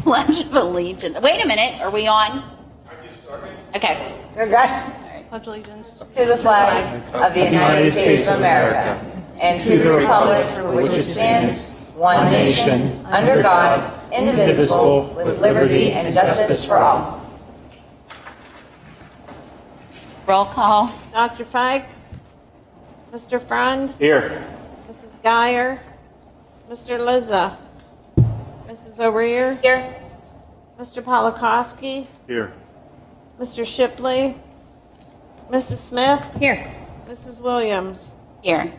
Pledge of Allegiance. Wait a minute, are we on? Okay. Pledge allegiance to the flag of the United States of America and to the republic for which it stands, one nation, under God, indivisible, with liberty and justice for all. Roll call. Dr. Fike, Mr. Frond, Here. Mrs. Geyer, Mr. Lizza, Mrs. O'Rear, Here. Mr. Polakowski, Here. Mr. Shipley, Mrs. Smith, Here. Mrs. Williams. Here.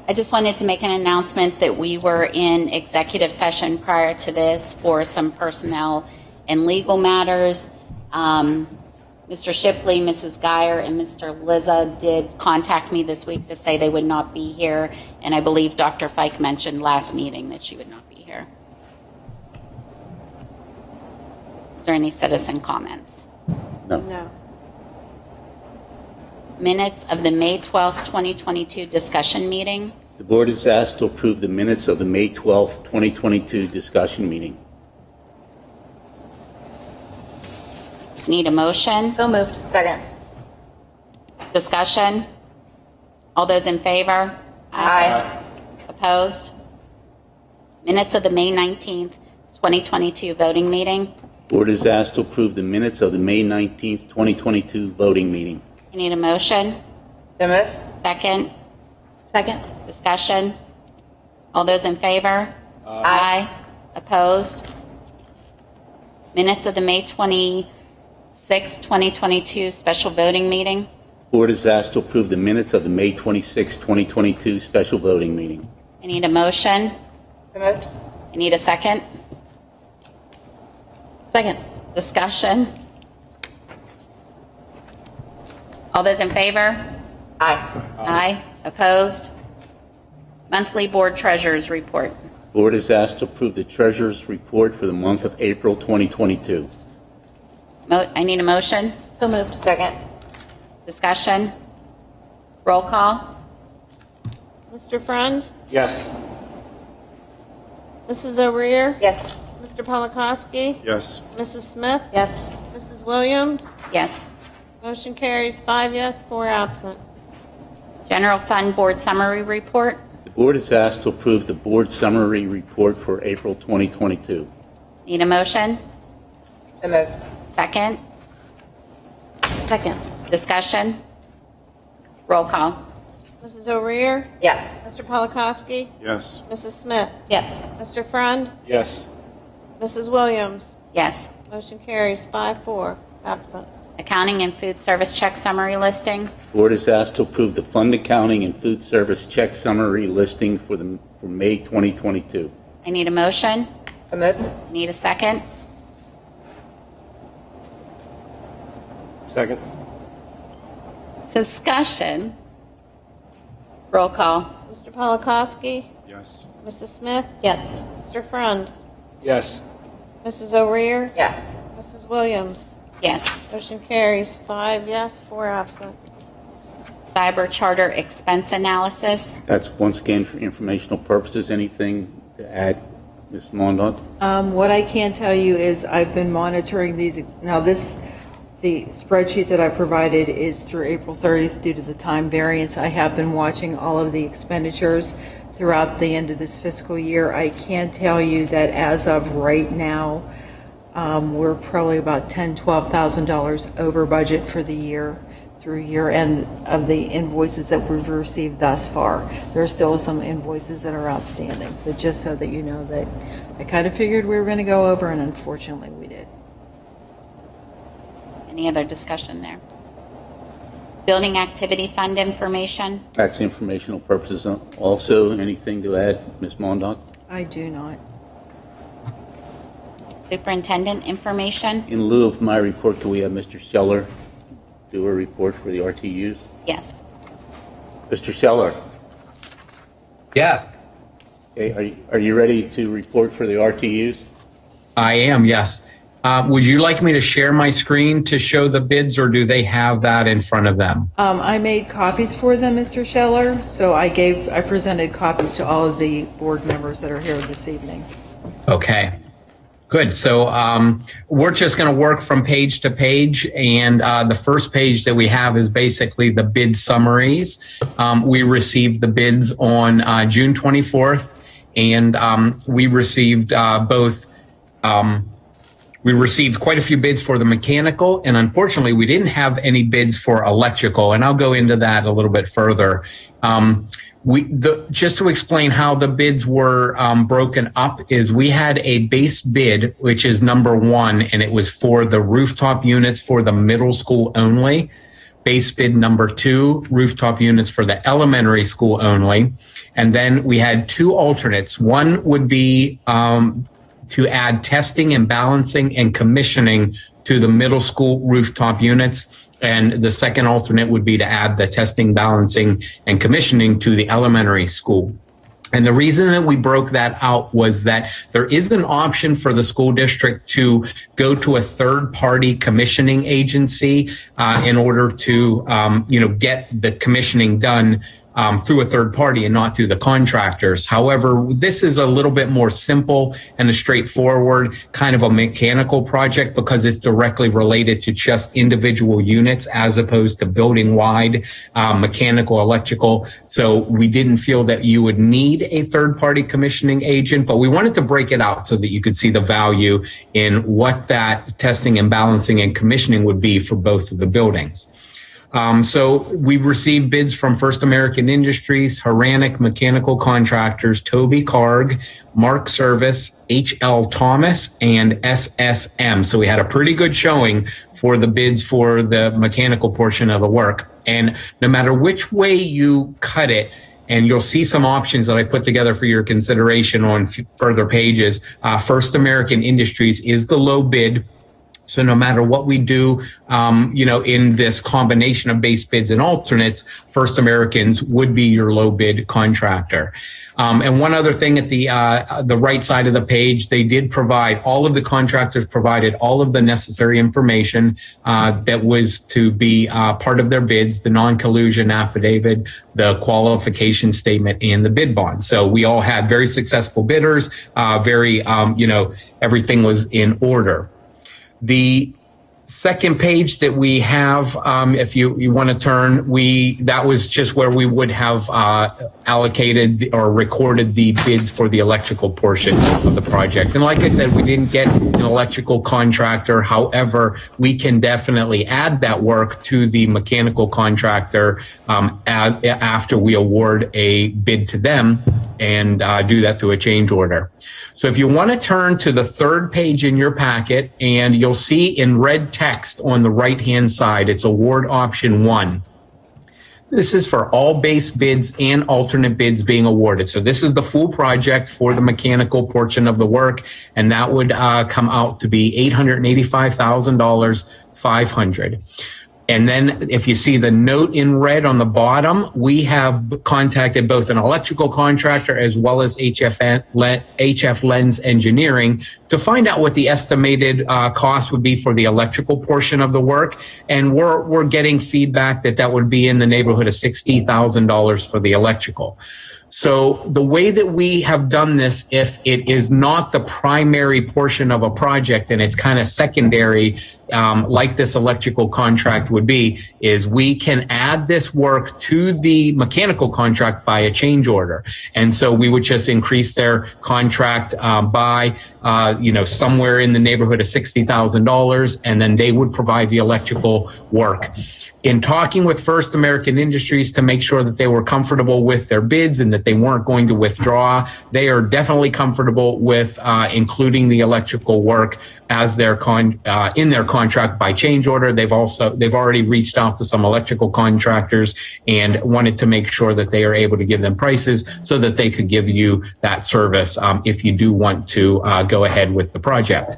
I just wanted to make an announcement that we were in executive session prior to this for some personnel and legal matters. Mr. Shipley, Mrs. Geyer, and Mr. Lizza did contact me this week to say they would not be here, and I believe Dr. Fike mentioned last meeting that she would not be here. Is there any citizen comments? No. Minutes of the May 12th, 2022 discussion meeting. The board is asked to approve the minutes of the May 12th, 2022 discussion meeting. Need a motion? So moved. Second. Discussion? All those in favor? Aye. Opposed? Minutes of the May 19th, 2022 voting meeting. Board is asked to approve the minutes of the May 19th, 2022 voting meeting. I need a motion. So moved. Second. Second. Discussion? All those in favor? Aye. Opposed? Minutes of the May 26th, 2022 special voting meeting. Board is asked to approve the minutes of the May 26th, 2022 special voting meeting. I need a motion. So moved. I need a second. Second. Discussion? All those in favor? Aye. Aye. Opposed? Monthly board treasurer's report. Board is asked to approve the treasurer's report for the month of April 2022. I need a motion. So moved. Second. Discussion? Roll call? Mr. Frond, Yes. Mrs. O'Rear, Yes. Mr. Polakowski, Yes. Mrs. Smith, Yes. Mrs. Williams. Yes. Motion carries 5 yes, 4 absent. General Fund Board Summary Report. The board is asked to approve the board summary report for April 2022. Need a motion? So moved. Second? Second. Discussion? Roll call? Mrs. O'Rear, Yes. Mr. Polakowski, Yes. Mrs. Smith, Yes. Mr. Frond, Yes. Mrs. Williams. Yes. Motion carries 5-4 absent. Accounting and food service check summary listing. Board is asked to approve the fund accounting and food service check summary listing for May 2022. I need a motion. So moved. Need a second. Second. Discussion? Roll call? Mr. Polakowski, Yes. Mrs. Smith, Yes. Mr. Frond, Yes. Mrs. O'Rear, Yes. Mrs. Williams. Yes. Motion carries 5 yes, 4 absent. Cyber charter expense analysis. That's once again for informational purposes. Anything to add, Ms. Mondot? What I can tell you is I've been monitoring these. Now the spreadsheet that I provided is through April 30th due to the time variance. I have been watching all of the expenditures throughout the end of this fiscal year. I can tell you that as of right now, we're probably about $10,000, $12,000 over budget for the year through year end of the invoices that we've received thus far. There are still some invoices that are outstanding, but just so that you know that I kind of figured we were going to go over, and unfortunately we did. Any other discussion there? Building activity fund information. That's informational purposes. Also, anything to add, Ms. Mondot? I do not. Superintendent information. In lieu of my report, can we have Mr. Scheller do a report for the RTUs? Yes. Mr. Scheller? Yes, Okay, are you ready to report for the RTUs? I am, yes. Would you like me to share my screen to show the bids, or do they have that in front of them? I made copies for them, Mr. Scheller, so I presented copies to all of the board members that are here this evening. Okay. Good. So we're just going to work from page to page. And the first page that we have is basically the bid summaries. We received the bids on June 24th, and we received we received quite a few bids for the mechanical, and unfortunately, we didn't have any bids for electrical, and I'll go into that a little bit further. Just to explain how the bids were broken up is we had a base bid, which is number 1, and it was for the rooftop units for the middle school only. Base bid number 2, rooftop units for the elementary school only. And then we had 2 alternates. One would be to add testing and balancing and commissioning to the middle school rooftop units. And the second alternate would be to add the testing, balancing, and commissioning to the elementary school. And the reason that we broke that out was that there is an option for the school district to go to a third-party commissioning agency in order to, get the commissioning done through a third party and not through the contractors. However, this is a little bit more simple and a straightforward kind of a mechanical project because it's directly related to just individual units as opposed to building-wide mechanical, electrical. So we didn't feel that you would need a third-party commissioning agent, but we wanted to break it out so that you could see the value in what that testing and balancing and commissioning would be for both of the buildings. So we received bids from First American Industries, Horanic Mechanical Contractors, Toby Carg, Mark Service, H.L. Thomas, and SSM. So we had a pretty good showing for the bids for the mechanical portion of the work. And no matter which way you cut it, and you'll see some options that I put together for your consideration on further pages, First American Industries is the low bid. So no matter what we do, in this combination of base bids and alternates, First Americans would be your low bid contractor. And one other thing at the right side of the page, they did provide, all of the contractors provided all of the necessary information that was to be part of their bids, the non-collusion affidavit, the qualification statement, and the bid bond. So we all had very successful bidders, everything was in order. The second page that we have, if you want to turn, that was just where we would have allocated or recorded the bids for the electrical portion of the project. And like I said, we didn't get an electrical contractor. However, we can definitely add that work to the mechanical contractor after we award a bid to them and do that through a change order. So if you want to turn to the third page in your packet, and you'll see in red text on the right-hand side, it's award option 1. This is for all base bids and alternate bids being awarded. So this is the full project for the mechanical portion of the work, and that would come out to be $885,500. And then if you see the note in red on the bottom, we have contacted both an electrical contractor as well as HF Lens Engineering to find out what the estimated cost would be for the electrical portion of the work. And we're getting feedback that would be in the neighborhood of $60,000 for the electrical. So the way that we have done this, if it is not the primary portion of a project and it's kind of secondary, like this electrical contract would be, is we can add this work to the mechanical contract by a change order. And so we would just increase their contract by, somewhere in the neighborhood of $60,000, and then they would provide the electrical work. In talking with First American Industries to make sure that they were comfortable with their bids and that they weren't going to withdraw, they are definitely comfortable with including the electrical work as their in their contract by change order. They've already reached out to some electrical contractors and wanted to make sure that they are able to give them prices so that they could give you that service if you do want to go ahead with the project.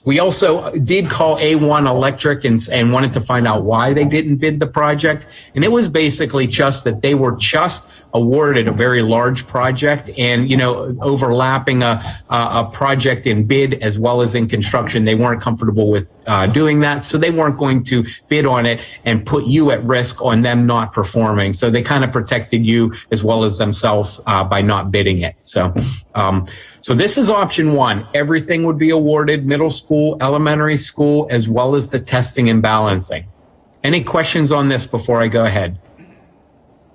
We also did call A1 Electric and wanted to find out why they didn't bid the project. And it was basically just that they were just awarded a very large project, and, you know, overlapping a project in bid as well as in construction, they weren't comfortable with doing that. So they weren't going to bid on it and put you at risk on them not performing. So they kind of protected you as well as themselves by not bidding it. So, so this is option one. Everything would be awarded, middle school, elementary school, as well as the testing and balancing. Any questions on this before I go ahead?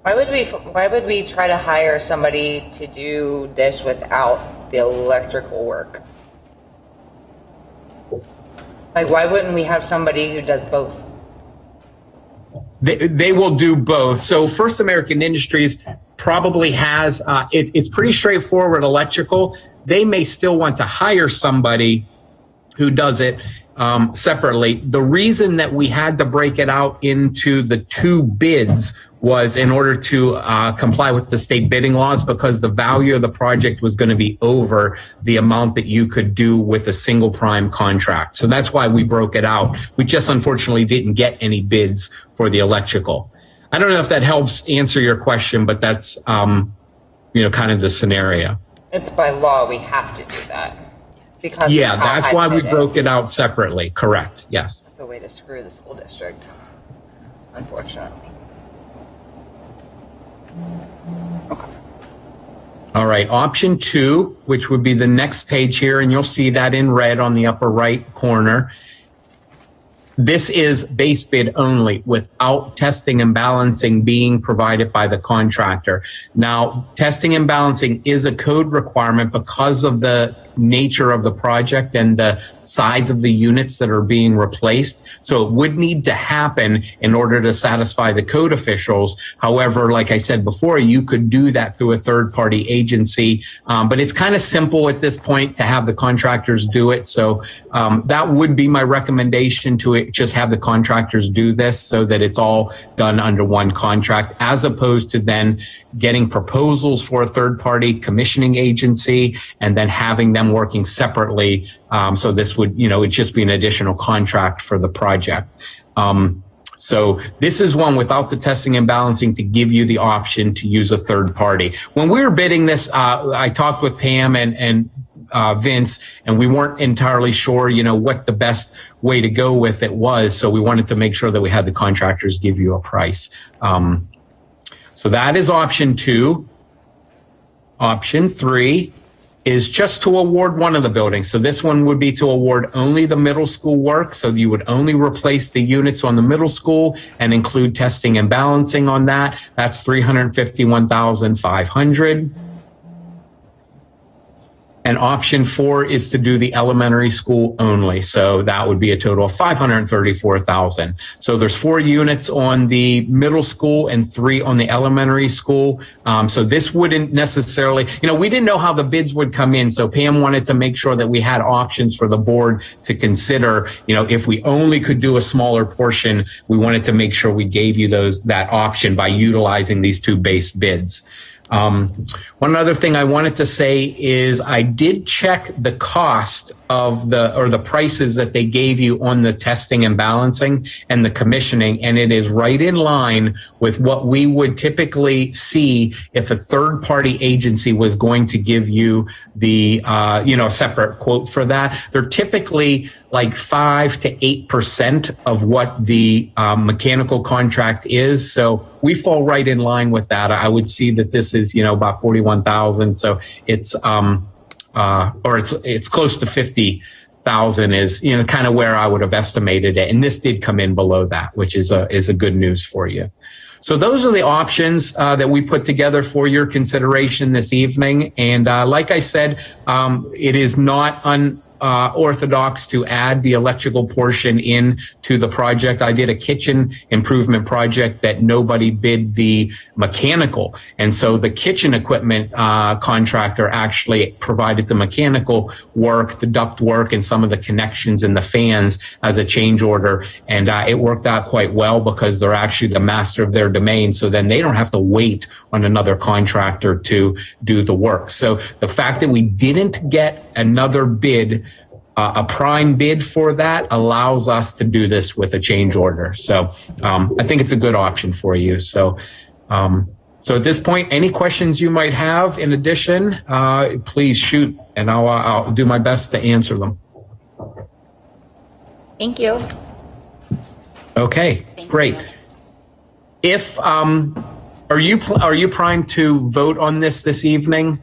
Why would we try to hire somebody to do this without the electrical work? Like, why wouldn't we have somebody who does both? They will do both. So First American Industries probably has, it's pretty straightforward electrical. They may still want to hire somebody who does it separately. The reason that we had to break it out into the two bids was in order to comply with the state bidding laws, because the value of the project was going to be over the amount that you could do with a single prime contract. So that's why we broke it out. We just unfortunately didn't get any bids for the electrical. I don't know if that helps answer your question, but that's, you know, kind of the scenario. It's by law, we have to do that. Because yeah, that's why we broke it out separately. Correct. Yes. That's a way to screw the school district, unfortunately. Okay. All right. Option two, which would be the next page here, and you'll see that in red on the upper right corner. This is base bid only without testing and balancing being provided by the contractor. Now, testing and balancing is a code requirement because of the nature of the project and the size of the units that are being replaced. So it would need to happen in order to satisfy the code officials. However, like I said before, you could do that through a third-party agency, but it's kind of simple at this point to have the contractors do it. So that would be my recommendation, to just have the contractors do this so that it's all done under one contract, as opposed to then getting proposals for a third-party commissioning agency and then having them working separately. So this would, you know, it'd just be an additional contract for the project. So this is one without the testing and balancing to give you the option to use a third party. When we were bidding this, I talked with Pam and Vince, and we weren't entirely sure, you know, what the best way to go with it was. So we wanted to make sure that we had the contractors give you a price. So that is option two. Option three is just to award one of the buildings. So this one would be to award only the middle school work. So you would only replace the units on the middle school and include testing and balancing on that. That's $351,500. And option four is to do the elementary school only. So that would be a total of $534,000. So there's 4 units on the middle school and 3 on the elementary school. So this wouldn't necessarily, you know, we didn't know how the bids would come in. So Pam wanted to make sure that we had options for the board to consider. You know, if we only could do a smaller portion, we wanted to make sure we gave you that option by utilizing these 2 base bids. One other thing I wanted to say is I did check the cost of the prices that they gave you on the testing and balancing and the commissioning, and it is right in line with what we would typically see if a third party agency was going to give you the separate quote for that. They're typically like 5 to 8% of what the mechanical contract is. So we fall right in line with that. I would see that this is, you know, about 41,000. So it's it's close to 50,000 is, you know, kind of where I would have estimated it. And this did come in below that, which is a good news for you. So those are the options that we put together for your consideration this evening. And like I said, it is not orthodox to add the electrical portion in to the project. I did a kitchen improvement project that nobody bid the mechanical. And so the kitchen equipment contractor actually provided the mechanical work, the duct work, and some of the connections and the fans as a change order. And it worked out quite well because they're actually the master of their domain. So then they don't have to wait on another contractor to do the work. So the fact that we didn't get another bid, a prime bid for that, allows us to do this with a change order. So I think it's a good option for you. So So at this point, any questions you might have in addition, please shoot, and I'll do my best to answer them. Thank you. Okay, Thank great. you. If are you primed to vote on this evening?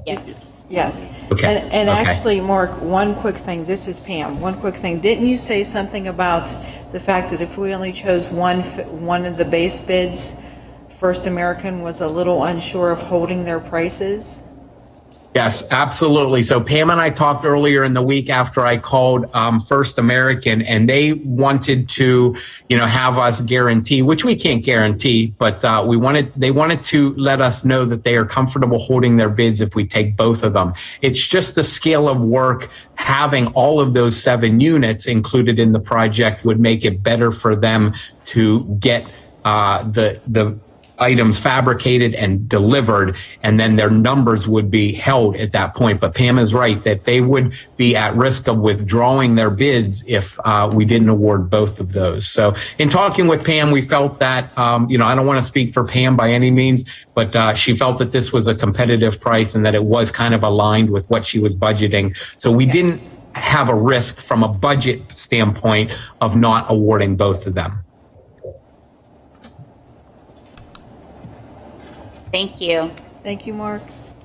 Yes. Yes. Okay, And okay. actually, Mark, one quick thing. This is Pam. One quick thing. Didn't you say something about the fact that if we only chose one of the base bids, First American was a little unsure of holding their prices? Yes, absolutely. So Pam and I talked earlier in the week after I called First American, and they wanted to, have us guarantee, which we can't guarantee, but they wanted to let us know that they are comfortable holding their bids if we take both of them. It's just the scale of work. Having all of those 7 units included in the project would make it better for them to get the items fabricated and delivered, and then their numbers would be held at that point. But Pam is right that they would be at risk of withdrawing their bids if we didn't award both of those. So in talking with Pam, we felt that, I don't want to speak for Pam by any means, but she felt that this was a competitive price and that it was kind of aligned with what she was budgeting. So we didn't have a risk from a budget standpoint of not awarding both of them. Thank you. Thank you, Mark.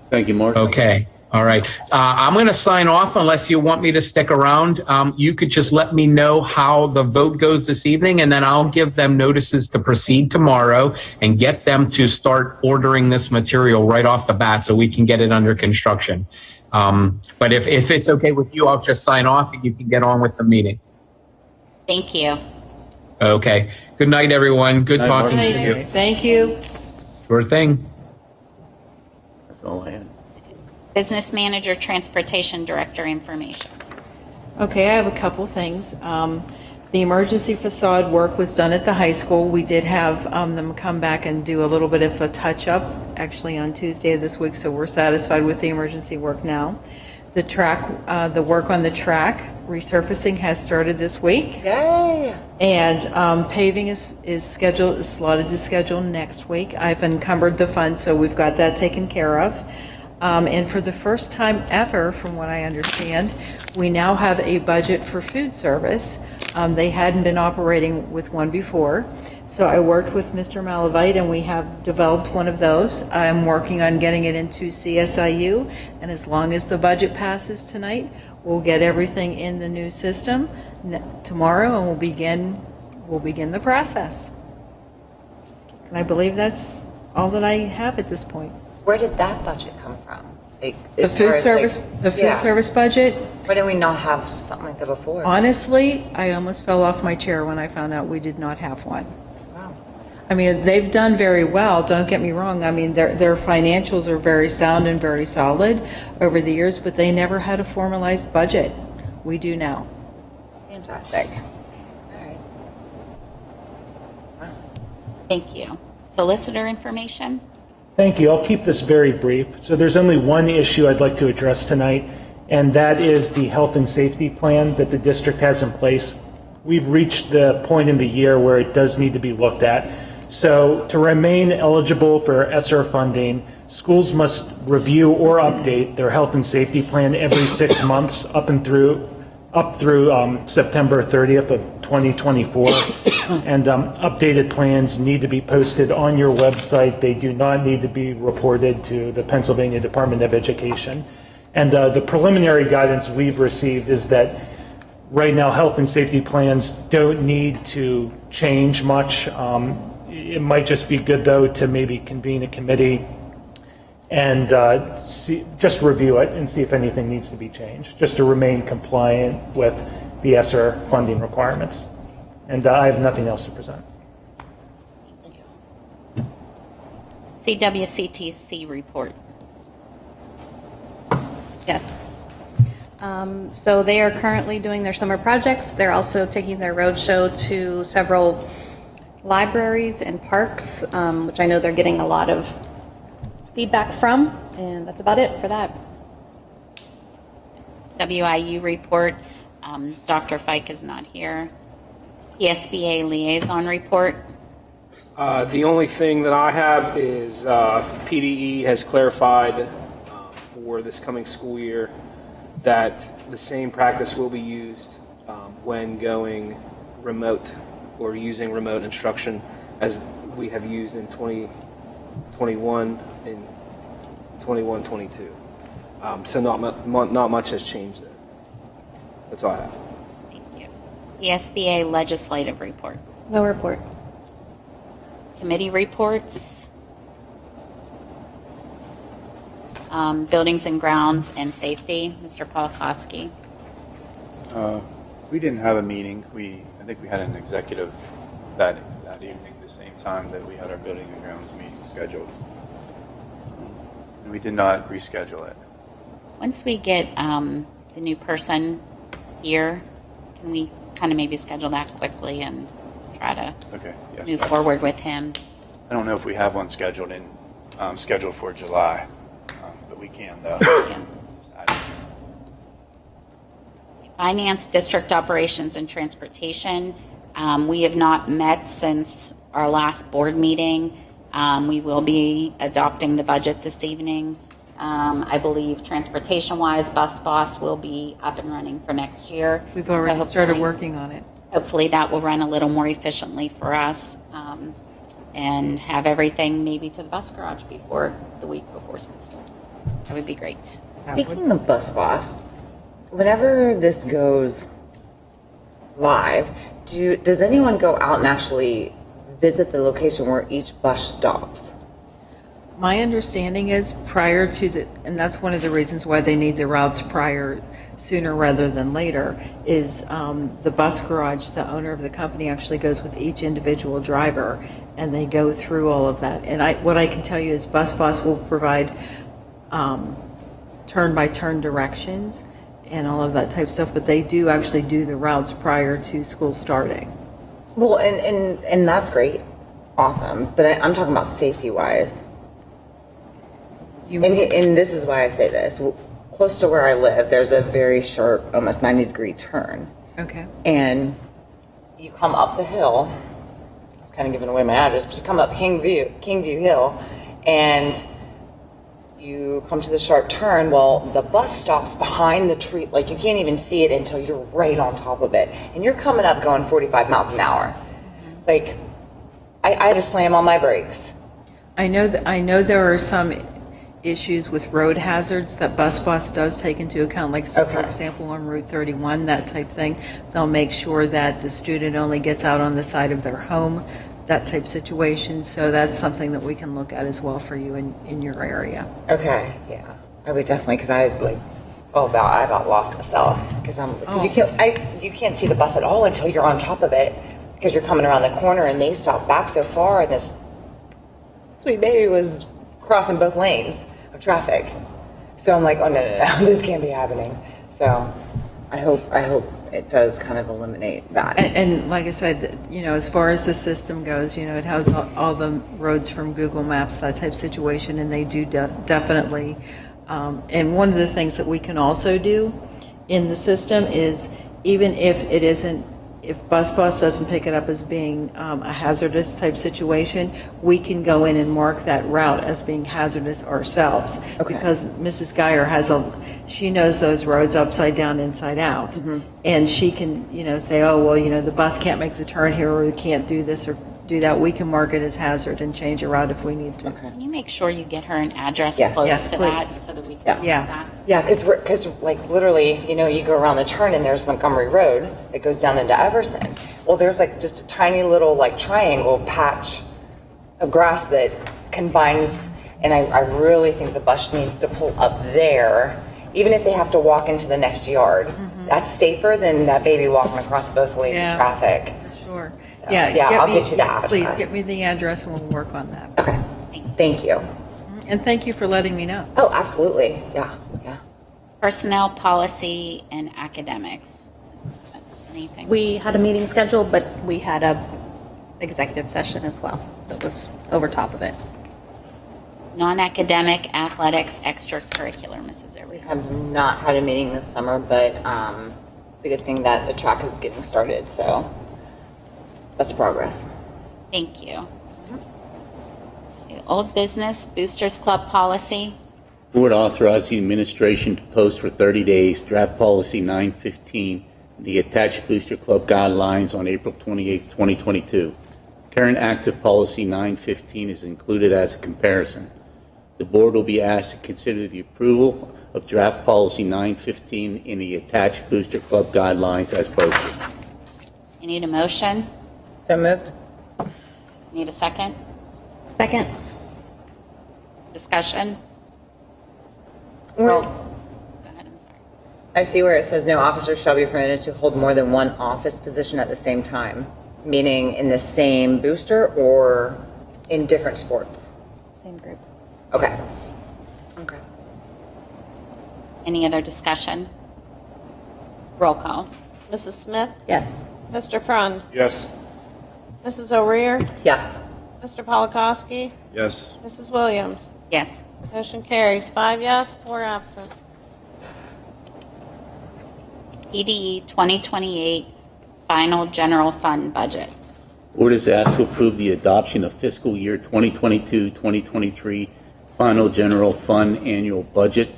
Thank you, Mark. Okay. All right. I'm going to sign off unless you want me to stick around. You could just let me know how the vote goes this evening, and then I'll give them notices to proceed tomorrow and get them to start ordering this material right off the bat so we can get it under construction. But if it's okay with you, I'll just sign off and you can get on with the meeting. Thank you. Okay. Good night, everyone. Good Night, talking Mark. to you. Thank you. Sure thing. That's all I had. Business Manager, Transportation Director information. Okay, I have a couple things. The emergency facade work was done at the high school. We did have them come back and do a little bit of a touch-up, actually on Tuesday of this week, so we're satisfied with the emergency work now. The track, the work on the track resurfacing has started this week. Yay! And paving is slotted to schedule next week. I've encumbered the funds, so we've got that taken care of. And for the first time ever, from what I understand, we now have a budget for food service. They hadn't been operating with one before. So I worked with Mr. Malavite, and we have developed one of those. I'm working on getting it into CSIU, and as long as the budget passes tonight, we'll get everything in the new system tomorrow, and we'll begin the process. And I believe that's all that I have at this point. Where did that budget come from? The food service budget. Why did we not have something like that before? Honestly, I almost fell off my chair when I found out we did not have one. Wow. I mean, they've done very well, don't get me wrong. I mean, their financials are very sound and very solid over the years, but they never had a formalized budget. We do now. Fantastic. All right. Thank you. Solicitor information. Thank you. I'll keep this very brief. So there's only one issue I'd like to address tonight, and that is the health and safety plan that the district has in place. We've reached the point in the year where it does need to be looked at. So to remain eligible for ESSER funding, schools must review or update their health and safety plan every 6 months up through September 30th of 2024. And updated plans need to be posted on your website. They do not need to be reported to the Pennsylvania Department of Education. And the preliminary guidance we've received is that right now health and safety plans don't need to change much. It might just be good, though, to maybe convene a committee and just review it and see if anything needs to be changed, just to remain compliant with the ESSER funding requirements. And I have nothing else to present. CWCTC report. Yes. So they are currently doing their summer projects. They're also taking their roadshow to several libraries and parks, which I know they're getting a lot of feedback from, and that's about it for that. WIU report. Dr. Fike is not here. PSBA liaison report. The only thing that I have is PDE has clarified for this coming school year that the same practice will be used when going remote or using remote instruction as we have used in 2021 and 21-22. So not much has changed there. That's all I have. Thank you. The SBA legislative report. No report. Committee reports. Buildings and grounds and safety. Mr. Polakowski. We didn't have a meeting. I think we had an executive that evening, the same time that we had our building and grounds meeting scheduled. And we did not reschedule it. Once we get the new person here, can we kind of maybe schedule that quickly and try to move forward with him? I don't know if we have one scheduled for July, but we can though. Yeah. Finance, district operations, and transportation. We have not met since our last board meeting. We will be adopting the budget this evening. I believe transportation-wise, Bus Boss will be up and running for next year. We've already started working on it. Hopefully that will run a little more efficiently for us and have everything maybe to the bus garage before the week before school starts. That would be great. Speaking of Bus Boss, whenever this goes live, does anyone go out and actually visit the location where each bus stops? My understanding is prior to and that's one of the reasons why they need the routes sooner rather than later, is the bus garage, the owner of the company actually goes with each individual driver and they go through all of that. And what I can tell you is Bus Boss will provide turn-by-turn directions and all of that type of stuff, but they do actually do the routes prior to school starting. Well, and that's great. Awesome. But I'm talking about safety-wise. And this is why I say this. Close to where I live, there's a very sharp, almost 90-degree turn. Okay. And you come up the hill. It's kind of giving away my address, but you come up Kingview Hill, and you come to the sharp turn. Well, the bus stops behind the tree. Like, you can't even see it until you're right on top of it. And you're coming up going 45 miles an hour. Like, I had to slam on my brakes. I know there are some issues with road hazards that Bus Boss does take into account, like for example on Route 31, that type thing. They'll make sure that the student only gets out on the side of their home, that type situation. So that's something that we can look at as well for you in your area. Okay, yeah, I would definitely, because I about lost myself because you can't see the bus at all until you're on top of it because you're coming around the corner and they stop back so far and this sweet baby was crossing both lanes of traffic. So I'm like, oh no, this can't be happening. So I hope it does kind of eliminate that. And like I said, as far as the system goes, it has all the roads from Google Maps, that type of situation, and they do definitely. And one of the things that we can also do in the system is, even if Bus Boss doesn't pick it up as being a hazardous type situation, we can go in and mark that route as being hazardous ourselves. Okay. Because Mrs. Geyer she knows those roads upside down, inside out. Mm-hmm. And she can, say, oh, well, the bus can't make the turn here, or we can't do this or do that. We can mark it as hazard and change a route if we need to. Okay. Can you make sure you get her an address close to that so that we can see that? Yeah, because like literally, you go around the turn and there's Montgomery Road that goes down into Everson. Well, there's like just a tiny little like triangle patch of grass that combines, and I really think the bus needs to pull up there, even if they have to walk into the next yard. Mm-hmm. That's safer than that baby walking across both lanes of traffic. Sure. So, I'll get you that. Please get me the address and we'll work on that. Okay. Thank you. And thank you for letting me know. Oh, absolutely. Yeah. Personnel, policy, and academics. Anything? We had a meeting scheduled, but we had a executive session as well that was over top of it. Non-academic, athletics, extracurricular, Mrs. Irby. We have not had a meeting this summer, but the good thing that the track is getting started, so that's progress. Thank you. Old business, Boosters Club policy. Board authorized the administration to post for 30 days draft policy 915 and the attached Booster Club guidelines on April 28, 2022. Current active policy 915 is included as a comparison. The board will be asked to consider the approval of draft policy 915 in the attached Booster Club guidelines as posted. You need a motion? So moved. Need a second? Second. Discussion? Roll. Go ahead, I'm sorry. I see where it says no officer shall be permitted to hold more than one office position at the same time, meaning in the same booster or in different sports. Same group. Okay. Okay. Any other discussion? Roll call. Mrs. Smith? Yes. Mr. Frund? Yes. Mrs. O'Rear? Yes. Mr. Polakowski? Yes. Mrs. Williams? Yes. Motion carries 5 yes, 4 absent. PDE 2028 final general fund budget. Board is asked to approve the adoption of fiscal year 2022-2023 final general fund annual budget.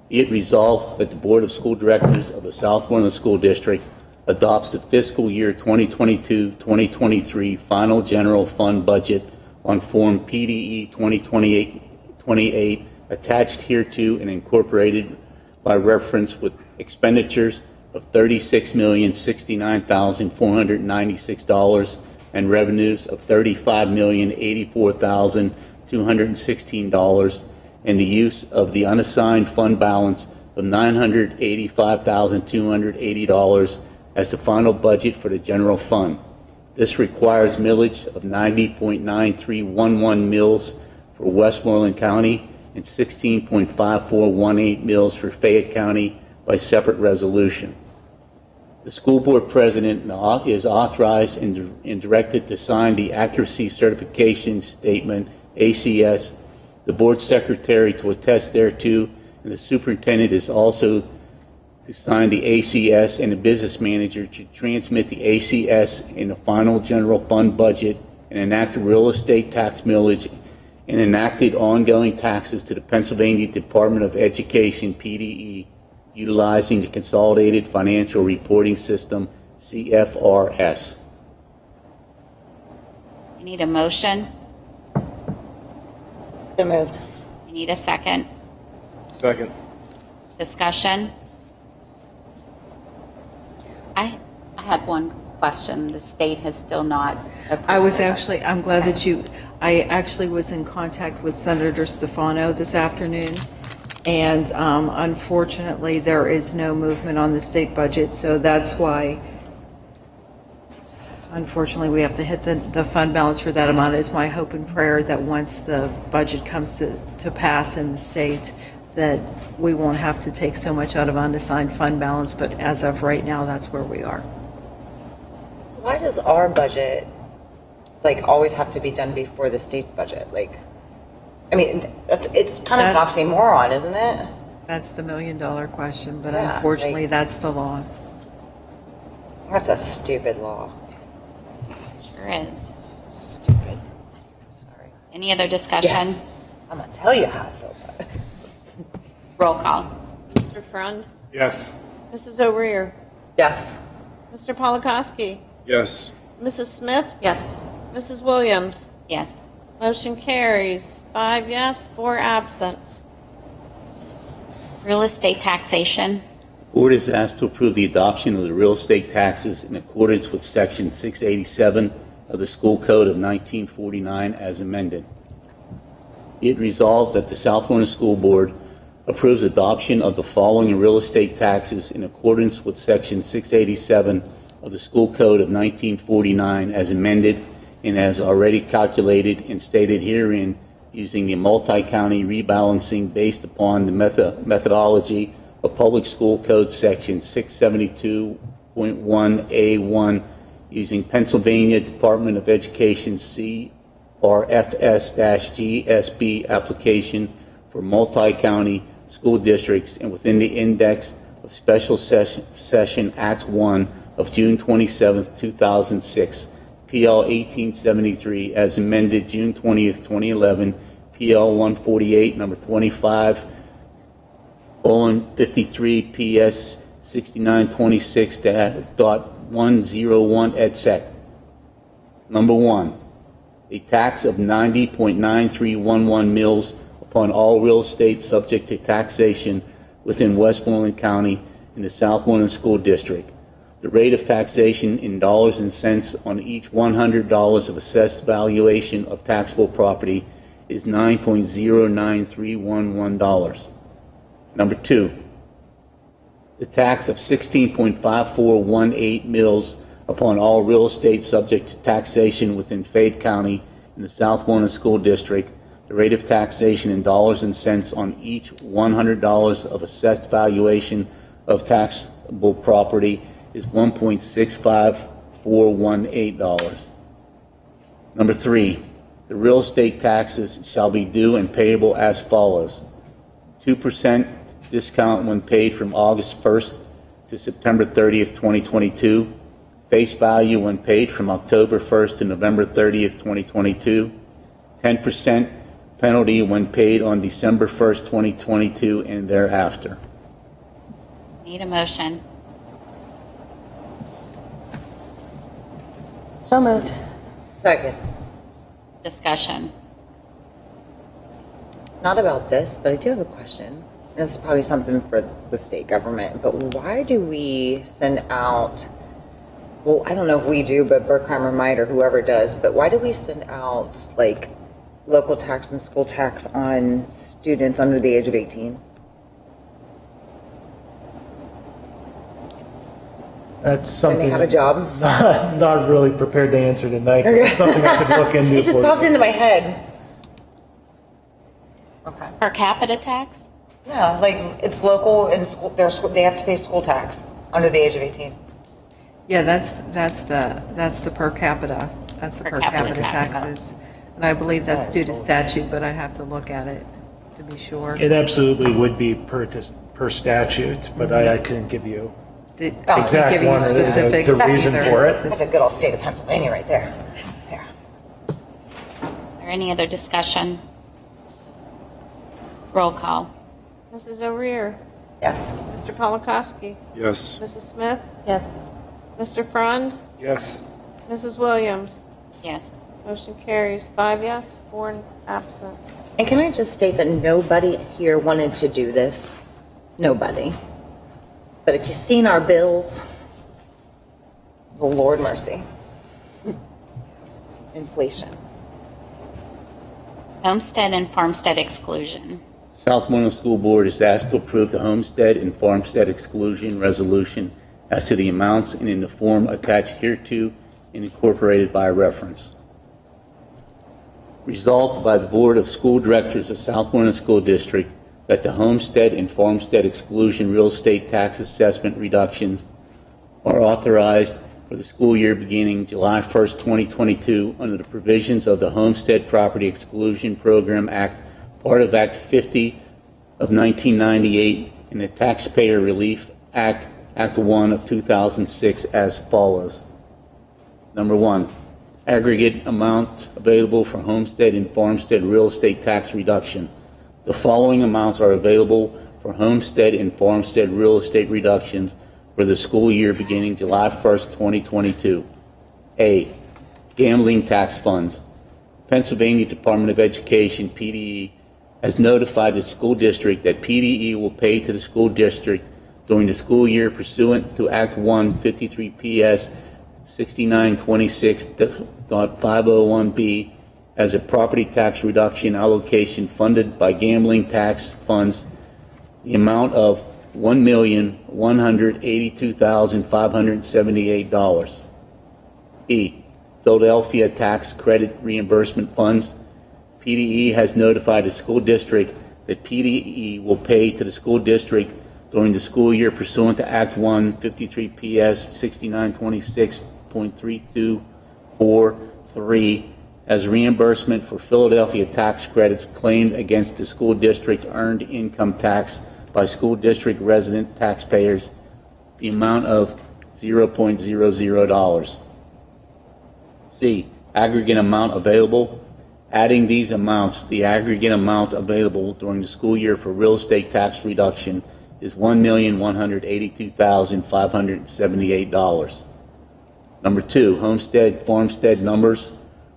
Be it resolved that the Board of School Directors of the Southmoreland School District adopts the fiscal year 2022-2023 final general fund budget on Form PDE 2028 attached hereto and incorporated by reference with expenditures of $36,069,496 and revenues of $35,084,216 and the use of the unassigned fund balance of $985,280 as the final budget for the general fund. This requires millage of 90.9311 mills for Westmoreland County and 16.5418 mills for Fayette County by separate resolution. The school board president is authorized and directed to sign the accuracy certification statement, ACS, the board secretary to attest thereto, and the superintendent is also to sign the ACS and the business manager to transmit the ACS in the final general fund budget and enact a real estate tax millage and enacted ongoing taxes to the Pennsylvania Department of Education, PDE, utilizing the Consolidated Financial Reporting System, CFRS. You need a motion? So moved. You need a second? Second. Discussion? I had one question. The state has still not approved. I'm glad that I actually was in contact with Senator Stefano this afternoon, and unfortunately, there is no movement on the state budget, so that's why, unfortunately, we have to hit the fund balance for that amount. It's my hope and prayer that once the budget comes to pass in the state, that we won't have to take so much out of unassigned fund balance, but as of right now, that's where we are. Why does our budget, always have to be done before the state's budget? It's kind of an oxymoron, isn't it? That's the $1 million question, but Yeah, unfortunately, that's the law. That's a stupid law. Sure is. Stupid. I'm sorry. Any other discussion? I'm going to tell you how I feel about it. Roll call. Mr. Frund? Yes. Mrs. O'Rear? Yes. Mr. Polakowski? Yes. Mrs. Smith? Yes. Mrs. Williams? Yes. Motion carries 5 yes, 4 absent. Real estate taxation. Board is asked to approve the adoption of the real estate taxes in accordance with Section 687 of the School Code of 1949 as amended. Be it resolved that the Southmoreland School Board approves adoption of the following real estate taxes in accordance with Section 687 of the School Code of 1949 as amended and as already calculated and stated herein using the multi-county rebalancing based upon the methodology of Public School Code Section 672.1A1 using Pennsylvania Department of Education CRFS-GSB application for multi-county school districts and within the index of Special Session Act 1 of June 27, 2006, PL 1873, as amended June 20th, 2011, PL 148, number 25, 53, PS 6926.101 et sec. Number 1, a tax of 90.9311 mils upon all real estate subject to taxation within Westmoreland County in the Southmoreland School District. The rate of taxation in dollars and cents on each $100 of assessed valuation of taxable property is $9.09311. Number 2, the tax of 16.5418 mils upon all real estate subject to taxation within Fayette County in the Southmoreland School District. The rate of taxation in dollars and cents on each $100 of assessed valuation of taxable property is $1.65418. Number 3, the real estate taxes shall be due and payable as follows: 2% discount when paid from August 1st to September 30th, 2022. Face value when paid from October 1st to November 30th, 2022. 10% penalty when paid on December 1st, 2022 and thereafter. Need a motion. So moved. Second. Discussion. Not about this, but I do have a question. This is probably something for the state government, but why do we send out, well, I don't know if we do, but Berkheimer might, or whoever does, but why do we send out like local tax and school tax on students under the age of 18? That's When something. they have a job? Not really prepared to answer tonight. But it's something I could look into. It just for popped you. into my head. Okay. Per capita tax? Yeah, like it's local and school, they have to pay school tax under the age of 18. Yeah, that's the per capita. That's the per capita taxes. And I believe that's due to statute, but I'd have to look at it to be sure. It absolutely would be per statute, but I couldn't give you I can't exact give you one or specifics the reason either. for it. That's a good old state of Pennsylvania right there. Yeah. Is there any other discussion? Roll call. Mrs. O'Rear. Yes. Mr. Polakowski. Yes. Mrs. Smith. Yes. Mr. Frond. Yes. Mrs. Williams. Yes. Motion carries 5 yes, 4 absent. And can I just state that nobody here wanted to do this? Nobody. But if you've seen our bills, oh Lord mercy. Inflation. Homestead and farmstead exclusion. Southmoreland School Board is asked to approve the homestead and farmstead exclusion resolution as to the amounts and in the form attached hereto and incorporated by reference. Resolved by the Board of School Directors of Southmoreland School District that the homestead and farmstead exclusion real estate tax assessment reductions are authorized for the school year beginning July 1st, 2022 under the provisions of the Homestead Property Exclusion Program Act, part of Act 50 of 1998, and the Taxpayer Relief Act, Act 1 of 2006 as follows. Number 1, aggregate amount available for homestead and farmstead real estate tax reduction. The following amounts are available for homestead and farmstead real estate reductions for the school year beginning July 1st, 2022. A, gambling tax funds. Pennsylvania Department of Education, PDE, has notified the school district that PDE will pay to the school district during the school year pursuant to Act 1, 53 PS 6926.501B as a property tax reduction allocation funded by gambling tax funds, the amount of $1,182,578. E, Philadelphia Tax Credit Reimbursement Funds. PDE has notified the school district that PDE will pay to the school district during the school year pursuant to Act 1, 53 PS 6926.3243 as reimbursement for Philadelphia tax credits claimed against the school district earned income tax by school district resident taxpayers, the amount of $0.00. C, aggregate amount available. Adding these amounts, the aggregate amounts available during the school year for real estate tax reduction is $1,182,578. Number 2, homestead, farmstead numbers.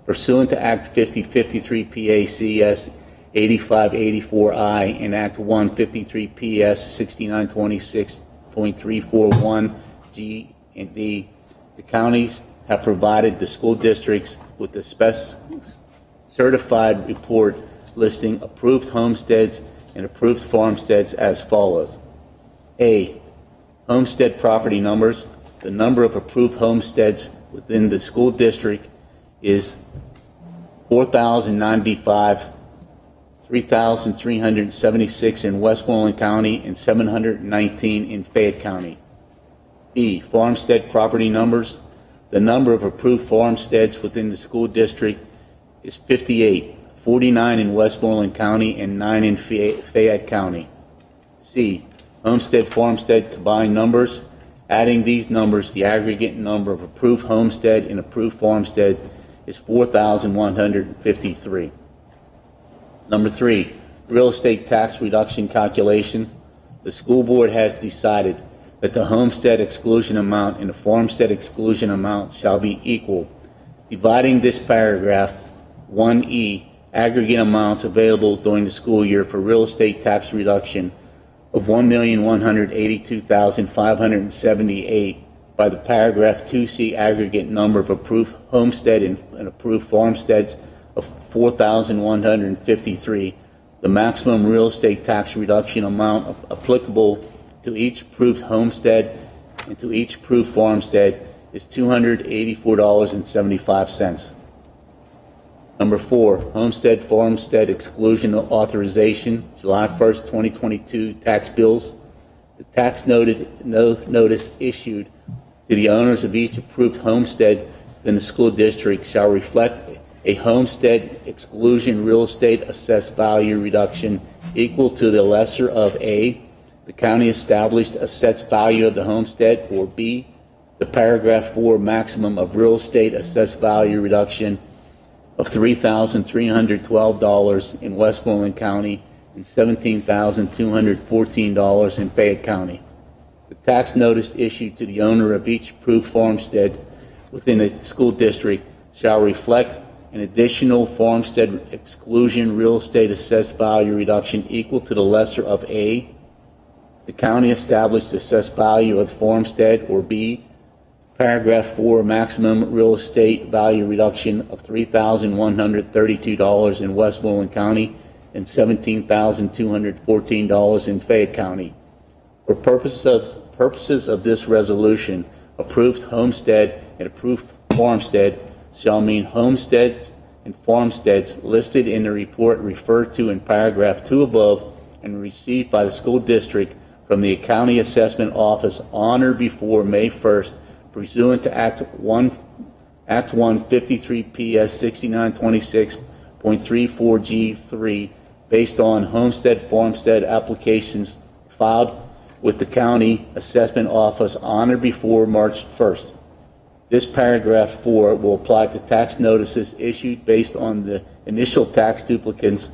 Pursuant to Act 5053 PACS 8584I and Act 153 PS 6926.341 G and D, the counties have provided the school districts with the certified report listing approved homesteads and approved farmsteads as follows. A, homestead property numbers. The number of approved homesteads within the school district is 4,095, 3,376 in Westmoreland County and 719 in Fayette County. B, farmstead property numbers. The number of approved farmsteads within the school district is 58, 49 in Westmoreland County and 9 in Fayette County. C, homestead farmstead combined numbers. Adding these numbers, the aggregate number of approved homestead and approved farmstead is 4,153. Number 3, real estate tax reduction calculation. The school board has decided that the homestead exclusion amount and the farmstead exclusion amount shall be equal. Dividing this paragraph, 1E, aggregate amounts available during the school year for real estate tax reduction of $1,182,578 by the paragraph 2C aggregate number of approved homestead and approved farmsteads of 4,153, the maximum real estate tax reduction amount applicable to each approved homestead and to each approved farmstead is $284.75. Number 4, homestead farmstead exclusion authorization, July 1st, 2022 tax bills. The tax notice issued to the owners of each approved homestead in the school district shall reflect a homestead exclusion real estate assessed value reduction equal to the lesser of A, the county established assessed value of the homestead, or B, the paragraph 4 maximum of real estate assessed value reduction of $3,312 in Westmoreland County and $17,214 in Fayette County. The tax notice issued to the owner of each approved farmstead within a school district shall reflect an additional farmstead exclusion real estate assessed value reduction equal to the lesser of A, the county established assessed value of the farmstead, or B, paragraph 4 maximum real estate value reduction of $3,132 in Westmoreland County and $17,214 in Fayette County. For purposes of this resolution, approved homestead and approved farmstead shall mean homesteads and farmsteads listed in the report referred to in paragraph 2 above and received by the school district from the County Assessment Office on or before May 1st, pursuant to Act 153 PS 6926.34G3, based on homestead farmstead applications filed with the County Assessment Office on or before March 1st. This paragraph 4 will apply to tax notices issued based on the initial tax duplicates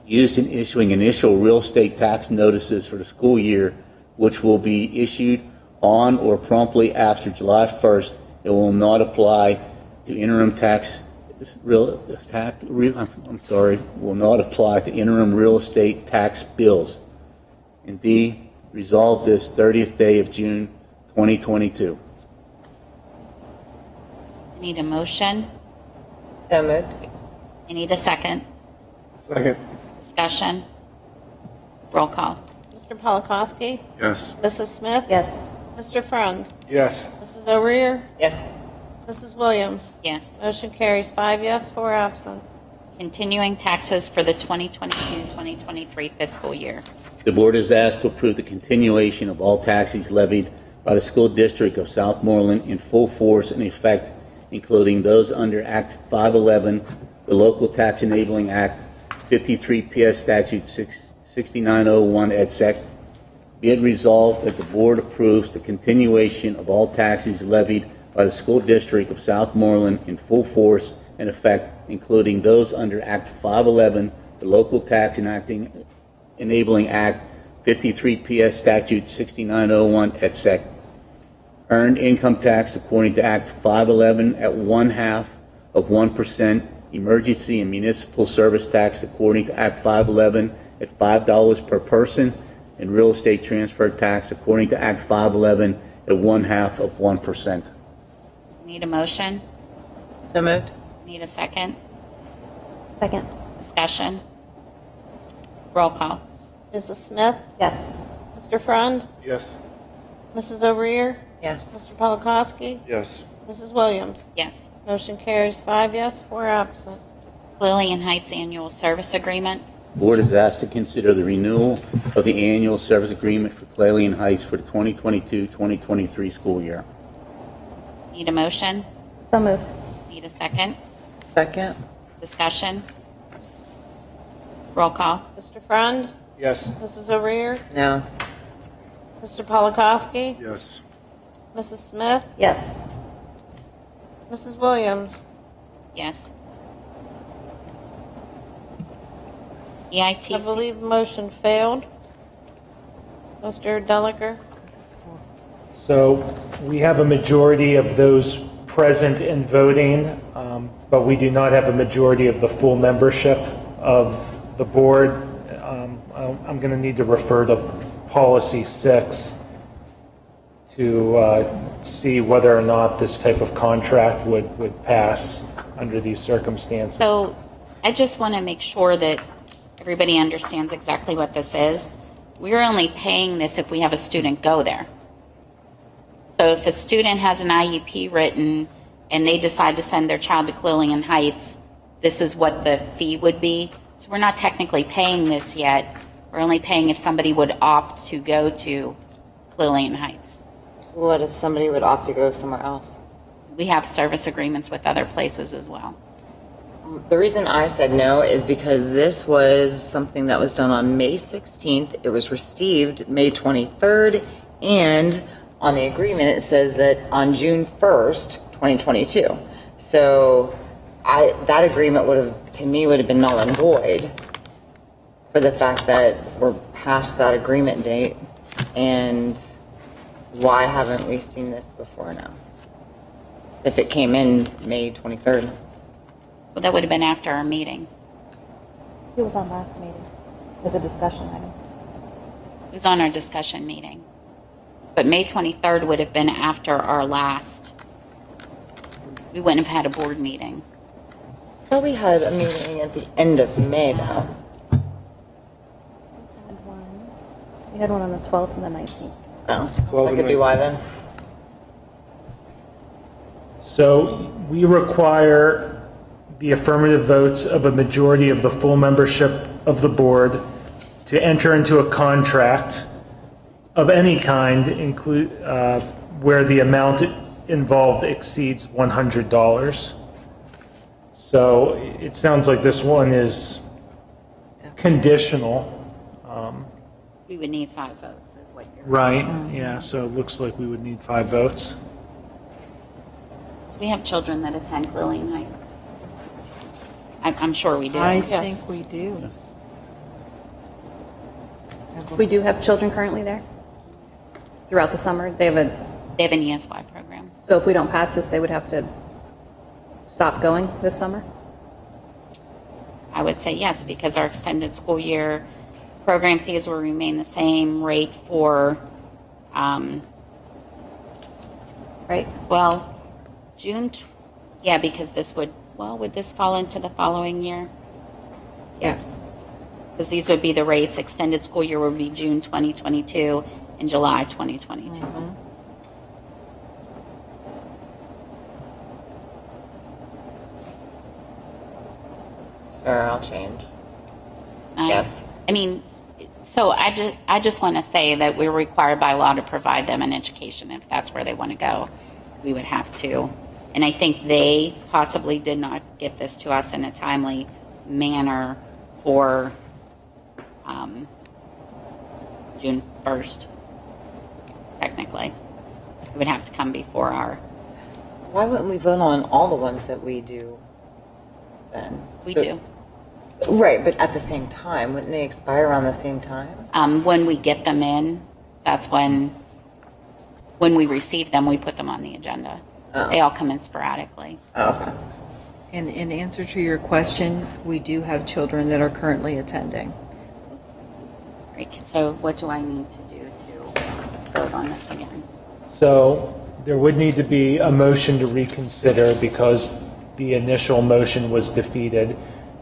used in issuing initial real estate tax notices for the school year, which will be issued on or promptly after July 1st. It will not apply to interim will not apply to interim real estate tax bills. And D, resolve this 30th day of June 2022. I need a motion. So moved. I need a second. Second. Discussion. Roll call. Mr. Polakowski? Yes. Mrs. Smith? Yes. Mr. Freund? Yes. Mrs. O'Rear? Yes. Mrs. Williams? Yes. Motion carries 5 yes, 4 absent. Continuing taxes for the 2022-2023 fiscal year. The board is asked to approve the continuation of all taxes levied by the school district of Southmoreland in full force and effect, including those under Act 511, the Local Tax Enabling Act, 53 PS Statute 6901 et sec. Be it resolved that the board approves the continuation of all taxes levied by by the School District of Southmoreland in full force and effect, including those under Act 511, the Local Tax Enabling Act, 53 PS Statute 6901 et sec. Earned income tax according to Act 511 at 0.5% emergency and municipal service tax according to Act 511 at $5 per person, and real estate transfer tax according to Act 511 at 0.5%. Need a motion? So moved. Need a second? Second. Discussion? Roll call. Mrs. Smith? Yes. Mr. Frond? Yes. Mrs. Overeer? Yes. Mr. Polakowski? Yes. Mrs. Williams? Yes. Motion carries 5 yes, 4 absent. Lillian Heights Annual Service Agreement. Board is asked to consider the renewal of the annual service agreement for Clalion Heights for the 2022-2023 school year. Need a motion? So moved. Need a second? Second. Discussion? Roll call. Mr. Frond? Yes. Mrs. Overeer? No. Mr. Polakowski? Yes. Mrs. Smith? Yes. Mrs. Williams? Yes. I EITC. believe motion failed. Mr. Delaker? So we have a majority of those present and voting, but we do not have a majority of the full membership of the board. I'm going to need to refer to Policy 6 to see whether or not this type of contract would pass under these circumstances. So I just want to make sure that everybody understands exactly what this is. We're only paying this if we have a student go there. So if a student has an IEP written and they decide to send their child to Clalion Heights, this is what the fee would be. So we're not technically paying this yet. We're only paying if somebody would opt to go to Clalion Heights. What if somebody would opt to go somewhere else? We have service agreements with other places as well. The reason I said no is because this was something that was done on May 16th. It was received May 23rd, and on the agreement it says that on June 1st, 2022. So that agreement would have, to me, would have been null and void for the fact that we're past that agreement date. And why haven't we seen this before now? If it came in May 23rd. Well, that would have been after our meeting. It was on last meeting. As a discussion item. It was on our discussion meeting. But May 23rd would have been after our last, we wouldn't have had a board meeting. I thought we had a meeting at the end of May, though. We had one on the 12th and the 19th. Oh, that could be why then. So we require the affirmative votes of a majority of the full membership of the board to enter into a contract of any kind, where the amount involved exceeds $100. So it sounds like this one is conditional. We would need 5 votes, is what you're. Right, yeah, so it looks like we would need 5 votes. We have children that attend Clalion Heights. I'm sure we do. I think we do. We do have children currently there throughout the summer. They have They have an ESY program. so if we don't pass this, they would have to stop going this summer? I would say yes, because our extended school year program fees will remain the same rate for, Right? well, yeah, because this would this fall into the following year? Yes. Because these would be the rates. Extended school year would be June 2022 and July 2022. Or I'll change. Yes. I mean, so I just want to say that we're required by law to provide them an education. If that's where they want to go, we would have to. And I think they possibly did not get this to us in a timely manner for June 1st, technically. It would have to come before our Why wouldn't we vote on all the ones that we do then? We do. Right, but at the same time, wouldn't they expire around the same time? When we get them in, that's when we receive them, we put them on the agenda. Oh. They all come in sporadically. Oh, okay. And in answer to your question, we do have children that are currently attending. Right, so what do I need to do to vote on this again? So there would need to be a motion to reconsider because the initial motion was defeated.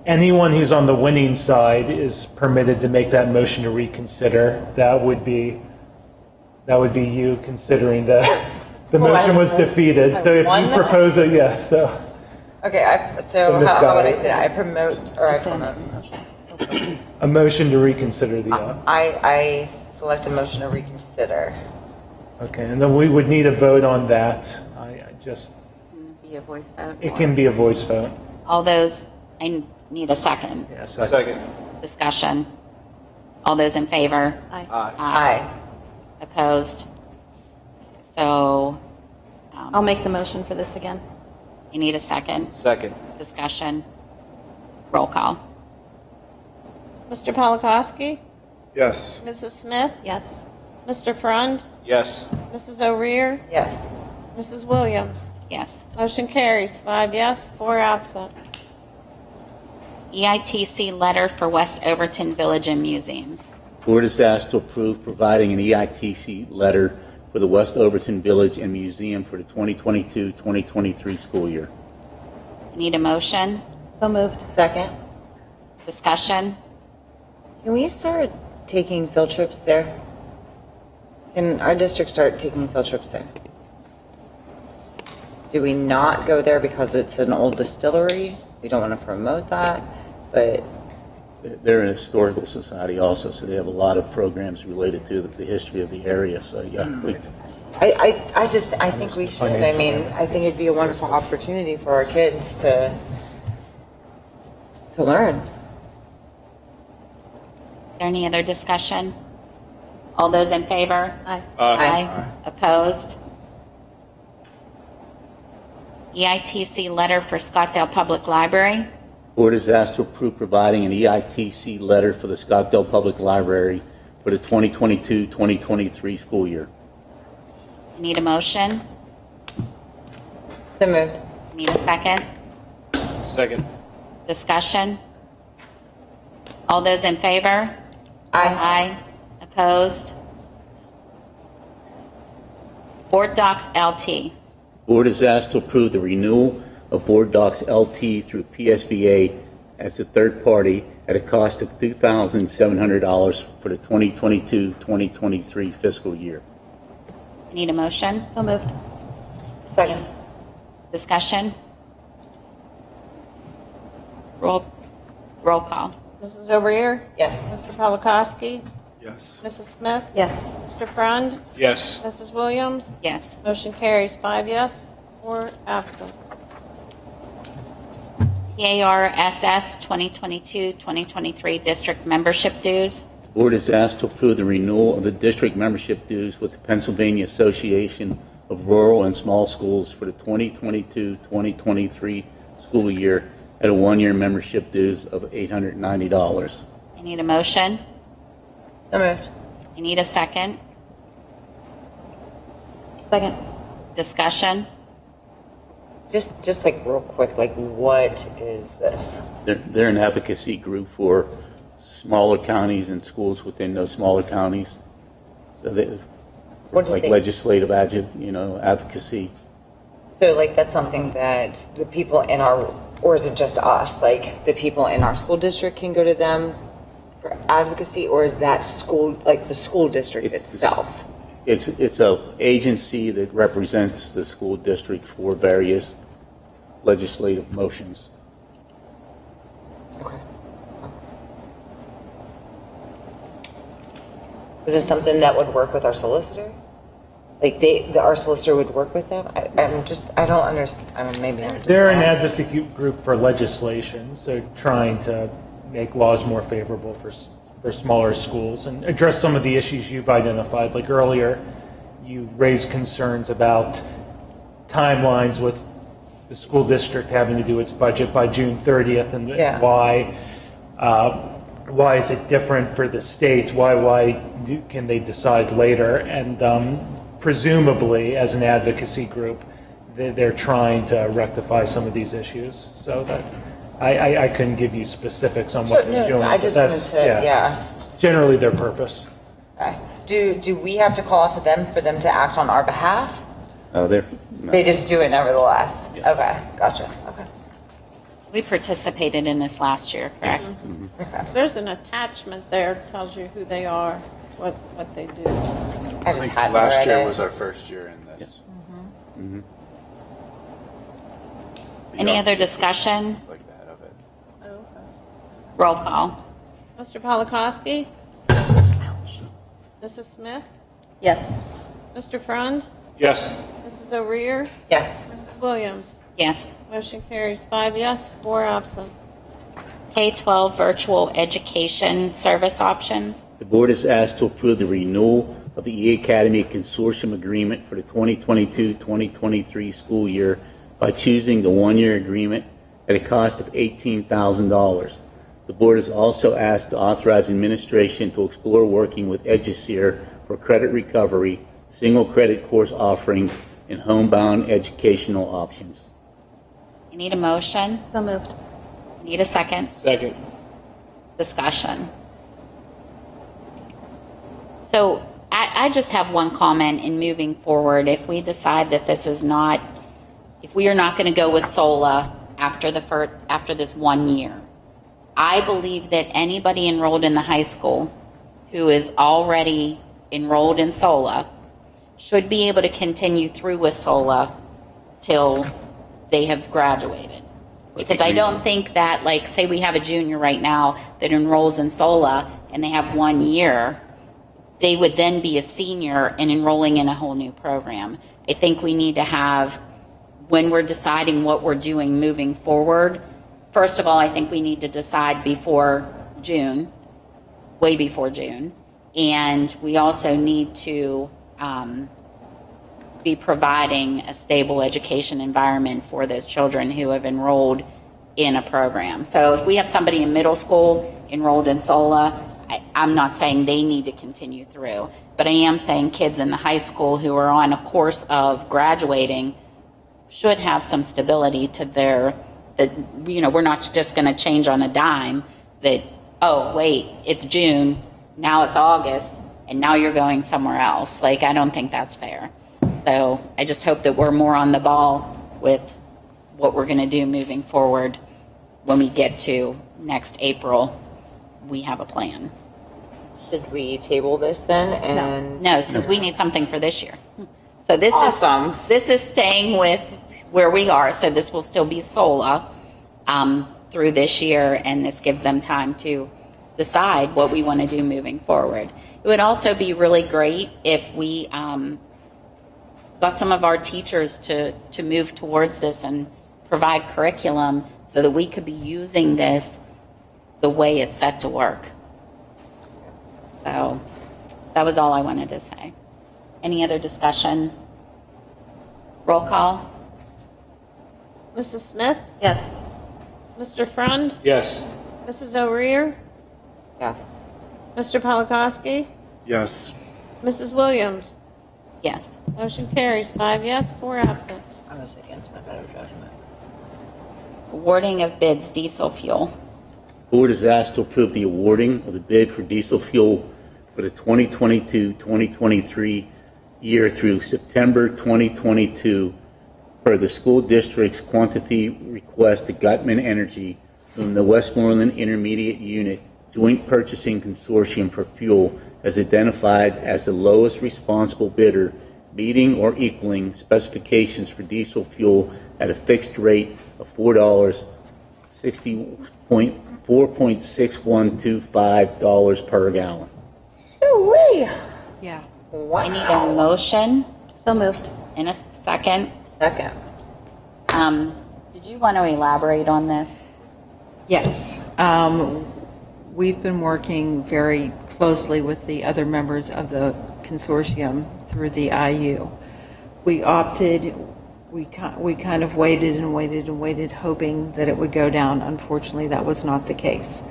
Anyone who's on the winning side is permitted to make that motion to reconsider. That would be you, considering the motion was defeated. So if you propose it, yes. So Okay, so Ms. how would I Guy. say that? I promote. a motion to reconsider the. I select a motion to reconsider. Okay, and then we would need a vote on that. I just Be a voice vote? it can be a voice vote. All those, I need a second. Yes. Second. Discussion. All those in favor? Aye. Aye. Opposed? So I'll make the motion for this again. you need a second. Second. Discussion. Roll call. Mr. Polakowski? Yes. Mrs. Smith? Yes. Mr. Frund? Yes. Mrs. O'Rear? Yes. Mrs. Williams? Yes. Motion carries, 5 yes, 4 absent. EITC letter for West Overton Village and Museums. Board is asked to approve providing an EITC letter for the West Overton Village and Museum for the 2022-2023 school year. Need a motion? So moved. Second. Discussion? Can we start taking field trips there? Can our district start taking field trips there? Do we not go there because it's an old distillery? We don't want to promote that, but They're an historical society also, so they have a lot of programs related to the history of the area. So yeah, I think we should. I mean, I think it'd be a wonderful opportunity for our kids to learn. Is there any other discussion? All those in favor? Aye. Aye. Opposed? EITC letter for Scottdale Public Library. Board is asked to approve providing an EITC letter for the Scottdale Public Library for the 2022-2023 school year. Need a motion? So moved. Need a second? Second. Discussion? All those in favor? Aye. Aye. Opposed? Board Docs LT. Board is asked to approve the renewal of Board Docs LT through PSBA as a third party at a cost of $2,700 for the 2022-2023 fiscal year. Need a motion? So moved. Second. Discussion? Roll call. Mrs. O'Rear? Yes. Mr. Polakowski? Yes. Mrs. Smith? Yes. Mr. Frund? Yes. Mrs. Williams? Yes. Motion carries, 5 yes, 4 absent. PARSS 2022-2023 district membership dues. Board is asked to approve the renewal of the district membership dues with the Pennsylvania Association of Rural and Small Schools for the 2022-2023 school year at a one-year membership dues of $890. I need a motion. So moved. I need a second. Second. Discussion? Just like real quick, like what is this? They're an advocacy group for smaller counties and schools within those smaller counties. So they, What do like they- legislative advocacy. So like that's something that the people in our, or is it just us? Like the people in our school district can go to them for advocacy, or is that school, like the school district itself? It's a agency that represents the school district for various legislative motions. Okay. Is this something that would work with our solicitor? Like our solicitor would work with them? I don't understand, maybe I'm just They're an lost. advocacy group for legislation, so trying to make laws more favorable for smaller schools and address some of the issues you've identified. Like earlier, you raised concerns about timelines with the school district having to do its budget by June 30th, and Yeah. why is it different for the states? Can they decide later? And presumably, as an advocacy group, they're trying to rectify some of these issues. So that I couldn't give you specifics on what they're doing. I but just wanted that's, to, yeah. generally their purpose. Okay. Do we have to call out to them for them to act on our behalf? No. They just do it nevertheless? Yes. Okay, gotcha, okay. We participated in this last year, correct? Okay. There's an attachment there that tells you who they are, what they do. I I just think hadn't last read year it. was our first year in this. The Any other opposite discussion? like the head of it. Roll call. Mr. Polakowski? Mrs. Smith? Yes. Mr. Frund? Yes. Mrs. O'Rear? Yes. Mrs. Williams? Yes. Motion carries 5 yes, 4 absent. K-12 virtual education service options. The board is asked to approve the renewal of the E-Academy Consortium Agreement for the 2022-2023 school year by choosing the one-year agreement at a cost of $18,000. The board is also asked to authorize administration to explore working with EduSeer for credit recovery, single credit course offerings, and homebound educational options. You need a motion? So moved. Need a second? Second. Discussion. So I just have one comment in moving forward. If we decide that this is not, if we are not going to go with SOLA after this 1 year, I believe that anybody enrolled in the high school who is already enrolled in SOLA should be able to continue through with SOLA till they have graduated. Because I don't think that, like, say we have a junior right now that enrolls in SOLA and they have 1 year, they would then be a senior and enrolling in a whole new program. I think we need to have, when we're deciding what we're doing moving forward, first of all, I think we need to decide before June, way before June. And we also need to be providing a stable education environment for those children who have enrolled in a program. So if we have somebody in middle school enrolled in SOLA, I'm not saying they need to continue through, but I am saying kids in the high school who are on a course of graduating should have some stability to their, that, you know, we're not just going to change on a dime that, oh, wait, it's June, now it's August, and now you're going somewhere else. Like, I don't think that's fair. So I just hope that we're more on the ball with what we're going to do moving forward. When we get to next April, we have a plan. Should we table this then and? No, because we need something for this year. So this Awesome. this is staying with where we are. So this will still be SOLA through this year, and this gives them time to decide what we want to do moving forward. It would also be really great if we got some of our teachers to move towards this and provide curriculum so that we could be using this the way it's set to work. So that was all I wanted to say. Any other discussion? Roll call? Mrs. Smith? Yes. Mr. Frund? Yes. Mrs. O'Rear? Yes. Mr. Polakowski? Yes. Mrs. Williams? Yes. Motion carries 5 yes, 4 absent. I was against my better judgment. Awarding of bids, diesel fuel. Board is asked to approve the awarding of the bid for diesel fuel for the 2022-2023 year through September 2022 per the school district's quantity request to Gutman Energy from the Westmoreland Intermediate Unit Joint Purchasing Consortium for fuel as identified as the lowest responsible bidder, meeting or equaling specifications for diesel fuel at a fixed rate of $4.6125 per gallon. Yeah. I need a motion So moved. and a second. Second. Did you want to elaborate on this? Yes. We've been working very closely with the other members of the consortium through the IU. We opted we kind of waited and waited and waited, hoping that it would go down. Unfortunately, that was not the case.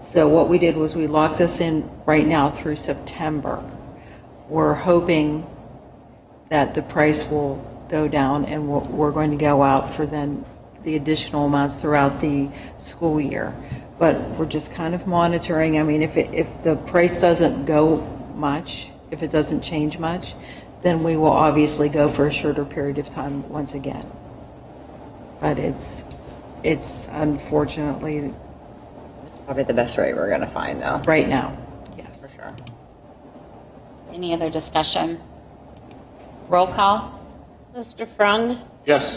So what we did was we locked this in right now through September. We're hoping that the price will go down, and we're going to go out for then the additional amounts throughout the school year. But we're just kind of monitoring. I mean, if the price doesn't go much, if it doesn't change much, then we will obviously go for a shorter period of time once again. But it's unfortunately It's probably the best rate we're going to find, though. right now, yes. For sure. Any other discussion? Roll call? Mr. Frund, Yes.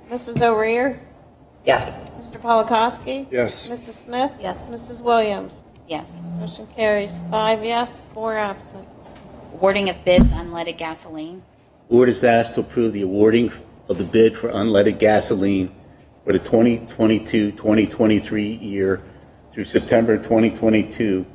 Mrs. O'Rear, Yes. Mr. Polakowski. Yes. Mrs. Smith. Yes. Mrs. Williams. Yes. Motion carries 5 yes, 4 absent. Awarding of bids unleaded gasoline. Board is asked to approve the awarding of the bid for unleaded gasoline for the 2022-2023 year through September 2022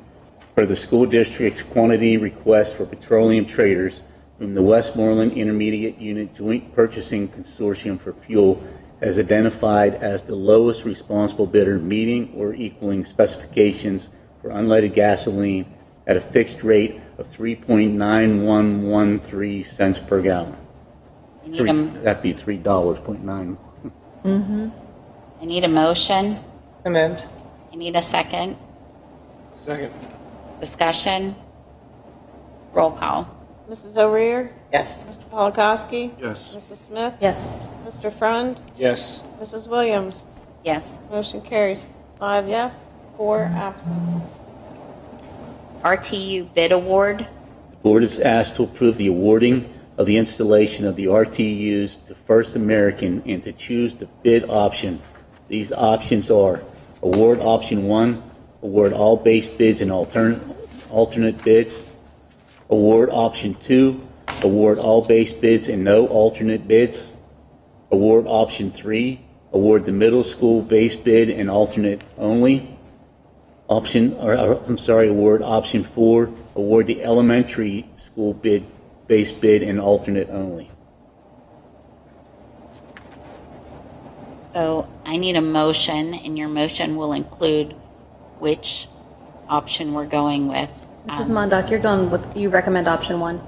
for the school district's quantity request for petroleum traders, whom the Westmoreland Intermediate Unit Joint Purchasing Consortium for Fuel has identified as the lowest responsible bidder, meeting or equaling specifications for unleaded gasoline at a fixed rate of 3.9113 cents per gallon. I need a, That'd be $3.9. I need a motion. So moved. I need a second. Second. Discussion. Roll call. Mrs. O'Rear, Yes. Mr. Polakowski. Yes. Mrs. Smith. Yes. Mr. Frund, Yes. Mrs. Williams. Yes. Motion carries 5 yes, 4 absent. RTU bid award. The board is asked to approve the awarding of the installation of the RTUs to First American and to choose the bid option. These options are award option 1, award all base bids and alternate bids. Award option 2, award all base bids and no alternate bids. Award option 3, award the middle school base bid and alternate only. Award option 4, award the elementary school base bid and alternate only. So I need a motion, and your motion will include which option we're going with. Mrs. Mondock, you recommend option 1?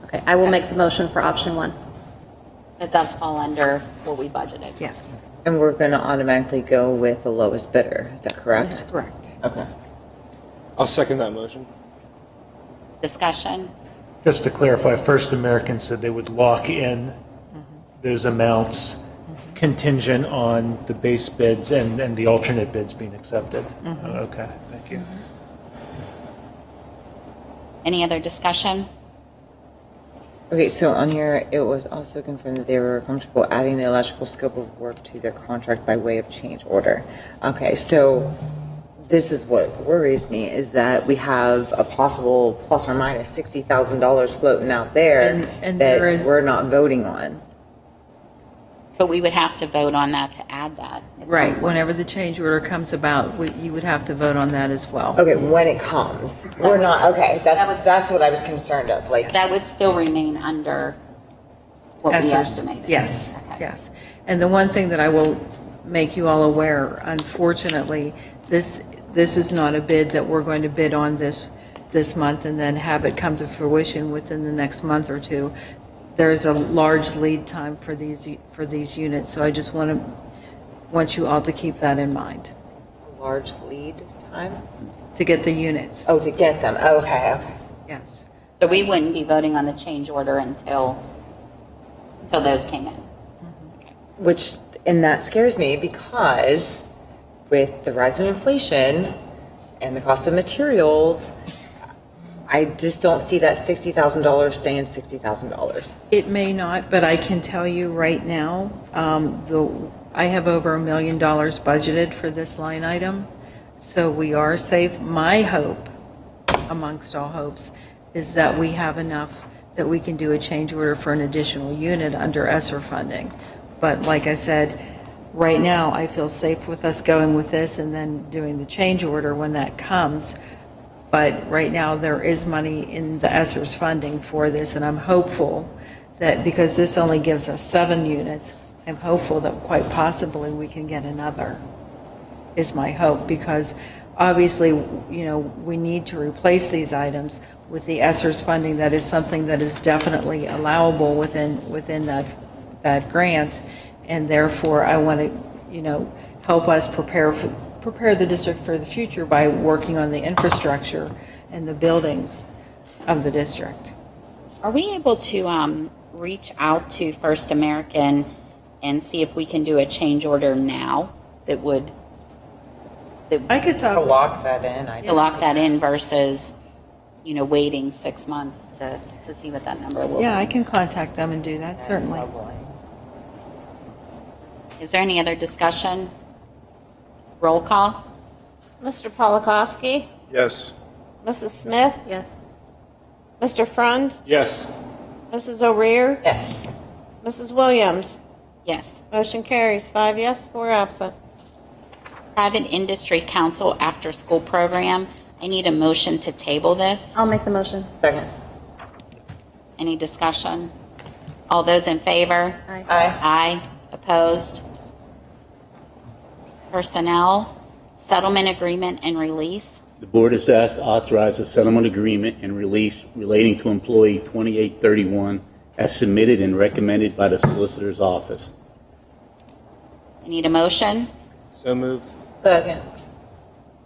Okay, I will make the motion for option 1. It does fall under what we budgeted. Yes, And we're going to automatically go with the lowest bidder. Is that correct? correct. Okay. I'll second that motion. Discussion. Just to clarify, First American said they would lock in those amounts contingent on the base bids and the alternate bids being accepted. Okay, thank you. Any other discussion? Okay, so on here, it was also confirmed that they were comfortable adding the electrical scope of work to their contract by way of change order. Okay, so this is what worries me, is that we have a possible plus or minus $60,000 floating out there And that there is- we're not voting on. But we would have to vote on that to add that. Right, whenever the change order comes about, you would have to vote on that as well. Okay, when it comes. We're not, okay, that's what I was concerned of, like. That would still remain under what we Essers. estimated. Yes, Okay. yes. And the one thing that I will make you all aware, unfortunately, this is not a bid that we're going to bid on this month and then have it come to fruition within the next month or two. There's a large lead time for these units, so I just want you all to keep that in mind, Large lead time? to get the units. Oh, to get them, okay. Yes. So we wouldn't be voting on the change order until those came in. Which, and that scares me because with the rise in inflation and the cost of materials, I just don't see that $60,000 staying $60,000. It may not, but I can tell you right now, I have over $1 million budgeted for this line item, so we are safe. My hope, amongst all hopes, is that we have enough that we can do a change order for an additional unit under ESSER funding. But like I said, right now, I feel safe with us going with this and then doing the change order when that comes. But right now, there is money in the ESSER's funding for this, and I'm hopeful that because this only gives us 7 units, I'm hopeful that quite possibly we can get another, is my hope, because obviously, you know, we need to replace these items with the ESSER's funding. That is something that is definitely allowable within that grant, and therefore I want to, you know, help us prepare the district for the future by working on the infrastructure and the buildings of the district. Are we able to reach out to First American and see if we can do a change order now that would I could To talk. lock that in, I to lock that in versus, you know, waiting 6 months to see what that number will Yeah, be? I can contact them and do that, certainly. Is there any other discussion? Roll call? Mr. Polakowski, Yes. Mrs. Smith, Yes. Mr. Frund, Yes. Mrs. O'Rear, Yes. Mrs. Williams. Yes. Motion carries 5 yes, 4 absent. Private Industry Council After School Program. I need a motion to table this. I'll make the motion. Second. Any discussion? All those in favor? Aye. Aye. Aye. Opposed? Personnel, settlement agreement and release. The board is asked to authorize a settlement agreement and release relating to employee 2831 as submitted and recommended by the Solicitor's Office. I need a motion. So moved. Second.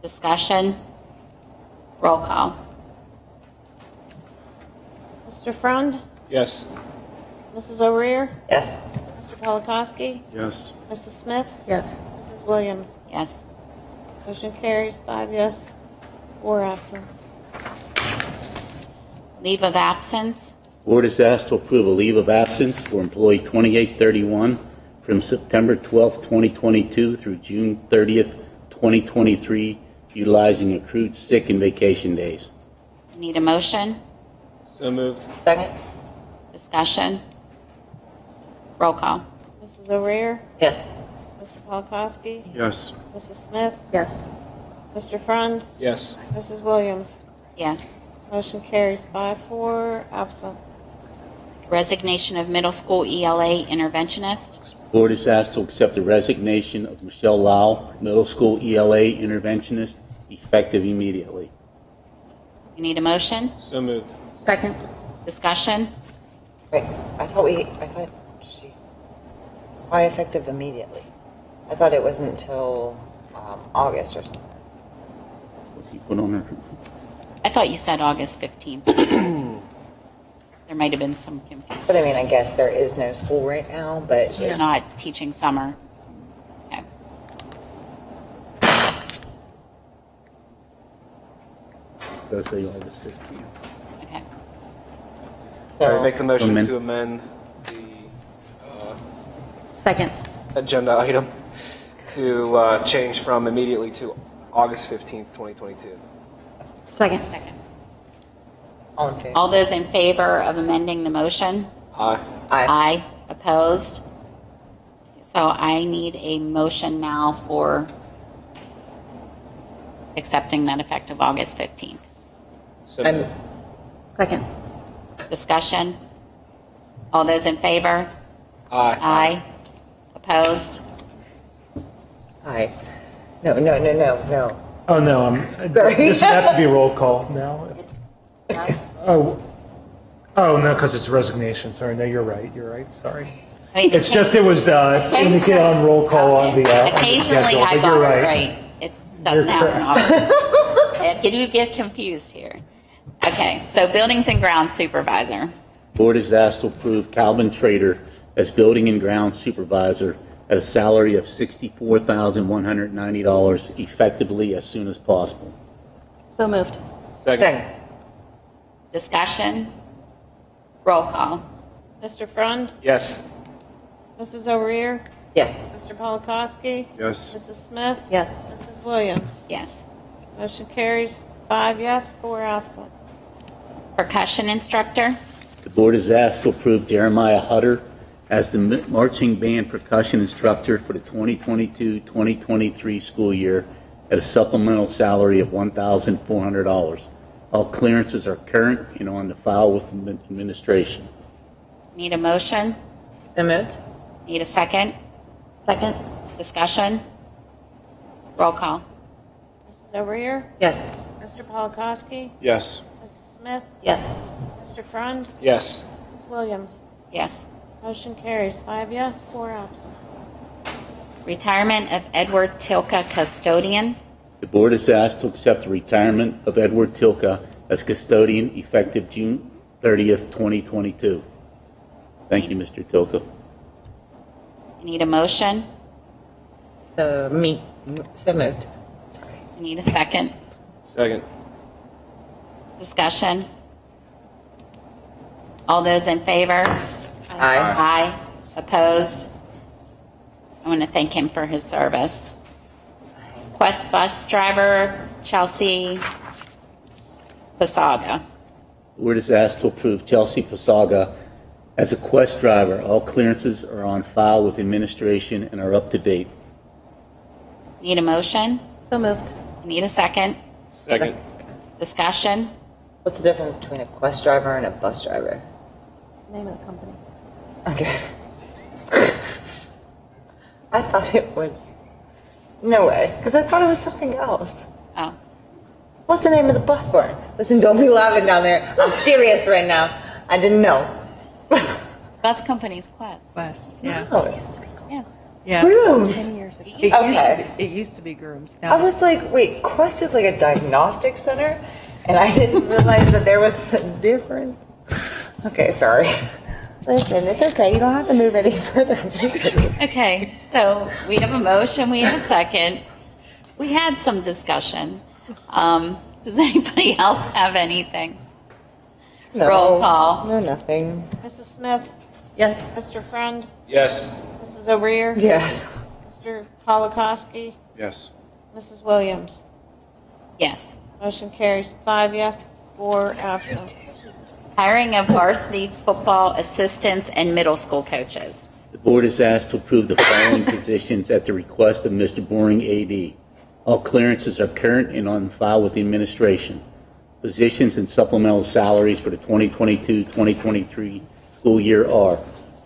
Discussion. Roll call. Mr. Frund, Yes. Mrs. O'Rear, Yes. Mr. Polakowski, Yes. Mrs. Smith, Yes. Mrs. Williams. Yes. Motion carries 5 yes, 4 absent. Leave of absence. Board is asked to approve a leave of absence for employee 2831 from September 12th, 2022 through June 30th, 2023, utilizing accrued sick and vacation days. I need a motion. So moved. Second. Discussion. Roll call. Mrs. O'Rear, Yes. Mr. Polakowski, Yes. Mrs. Smith, Yes. Mr. Frund, Yes. Mrs. Williams. Yes. Motion carries 5-4 absent. Resignation of middle school ELA interventionist. Board is asked to accept the resignation of Michelle Lau, middle school ELA interventionist, effective immediately. You need a motion. So moved. Second. Discussion. Wait, I thought she, why effective immediately? I thought it wasn't until August or something. What's he put on her? I thought you said August 15th. There might have been some confusion. But I mean, I guess there is no school right now, but You're not teaching summer. Okay. Does say August 15th. Okay. I make the motion Amend. to amend the Second. agenda item to change from immediately to August 15th, 2022. Second. Second. all in favor? All those in favor of amending the motion? Aye. Aye. Aye. Opposed? So I need a motion now for accepting that effective August 15th. So I'm- moved. Second. Discussion? All those in favor? Aye. Aye. Opposed? Aye. No. Oh, no, this would have to be roll call now. Oh, no, because it's resignation. Sorry, no, you're right, sorry. I mean, It's just, it was indicated on roll call on the occasionally schedule, I but got you're it right. right. It doesn't You're happen often. Can you get confused here? Okay, so buildings and grounds supervisor. Board is asked to approve Calvin Trader as building and grounds supervisor at a salary of $64,190 effectively as soon as possible. So moved. Second. Discussion? Roll call. Mr. Frund, Yes. Mrs. O'Rear, Yes. Mr. Polakowski, Yes. Mrs. Smith, Yes. Mrs. Williams. Yes. Motion carries 5 yes, 4 absent. Percussion instructor. The board is asked to approve Jeremiah Hutter as the marching band percussion instructor for the 2022-2023 school year at a supplemental salary of $1,400. All clearances are current and on the file with the administration. Need a motion? So moved. Need a second? Second? Discussion? Roll call. Mrs. O'Rear? Yes. Mr. Polakowski? Yes. Mrs. Smith? Yes. Mr. Frund? Yes. Mrs. Williams? Yes. Motion carries 5 yes, 4 absent. Retirement of Edward Tilka, custodian. The board is asked to accept the retirement of Edward Tilka as custodian effective June 30th, 2022. Thank you, Mr. Tilka. Need a motion? So moved. Sorry. Need a second? Second. Discussion? All those in favor? Aye. Aye. Opposed? I want to thank him for his service. Quest bus driver, Chelsea Pasaga. The board is asked to approve Chelsea Pasaga as a Quest driver. All clearances are on file with administration and are up to date. Need a motion? So moved. Need a second? Second. Discussion? What's the difference between a Quest driver and a bus driver? What's the name of the company? Okay. I thought it was. No way. Because I thought it was something else. Oh, What's the name of the bus barn? Listen, don't be laughing down there. I'm serious right now. I didn't know. bus company's Quest. West, yeah. Oh, it used to be called. Yes. Yeah. Grooms. 10 years ago. Okay. It used to be Grooms. I Now was like, wait, Quest is like a diagnostic center? And I didn't realize that there was a difference. Okay, sorry. Listen, it's okay. You don't have to move any further. Okay, so we have a motion, we have a second. We had some discussion. Does anybody else have anything? No. Roll call. No, nothing. Mrs. Smith? Yes. Mr. Frund? Yes. Mrs. O'Rear? Yes. Mr. Polakowski? Yes. Mrs. Williams? Yes. Motion carries 5 yes, 4 absent. Hiring of varsity football assistants and middle school coaches. The board is asked to approve the following positions at the request of Mr. Boring, AD. All clearances are current and on file with the administration. Positions and supplemental salaries for the 2022-2023 school year are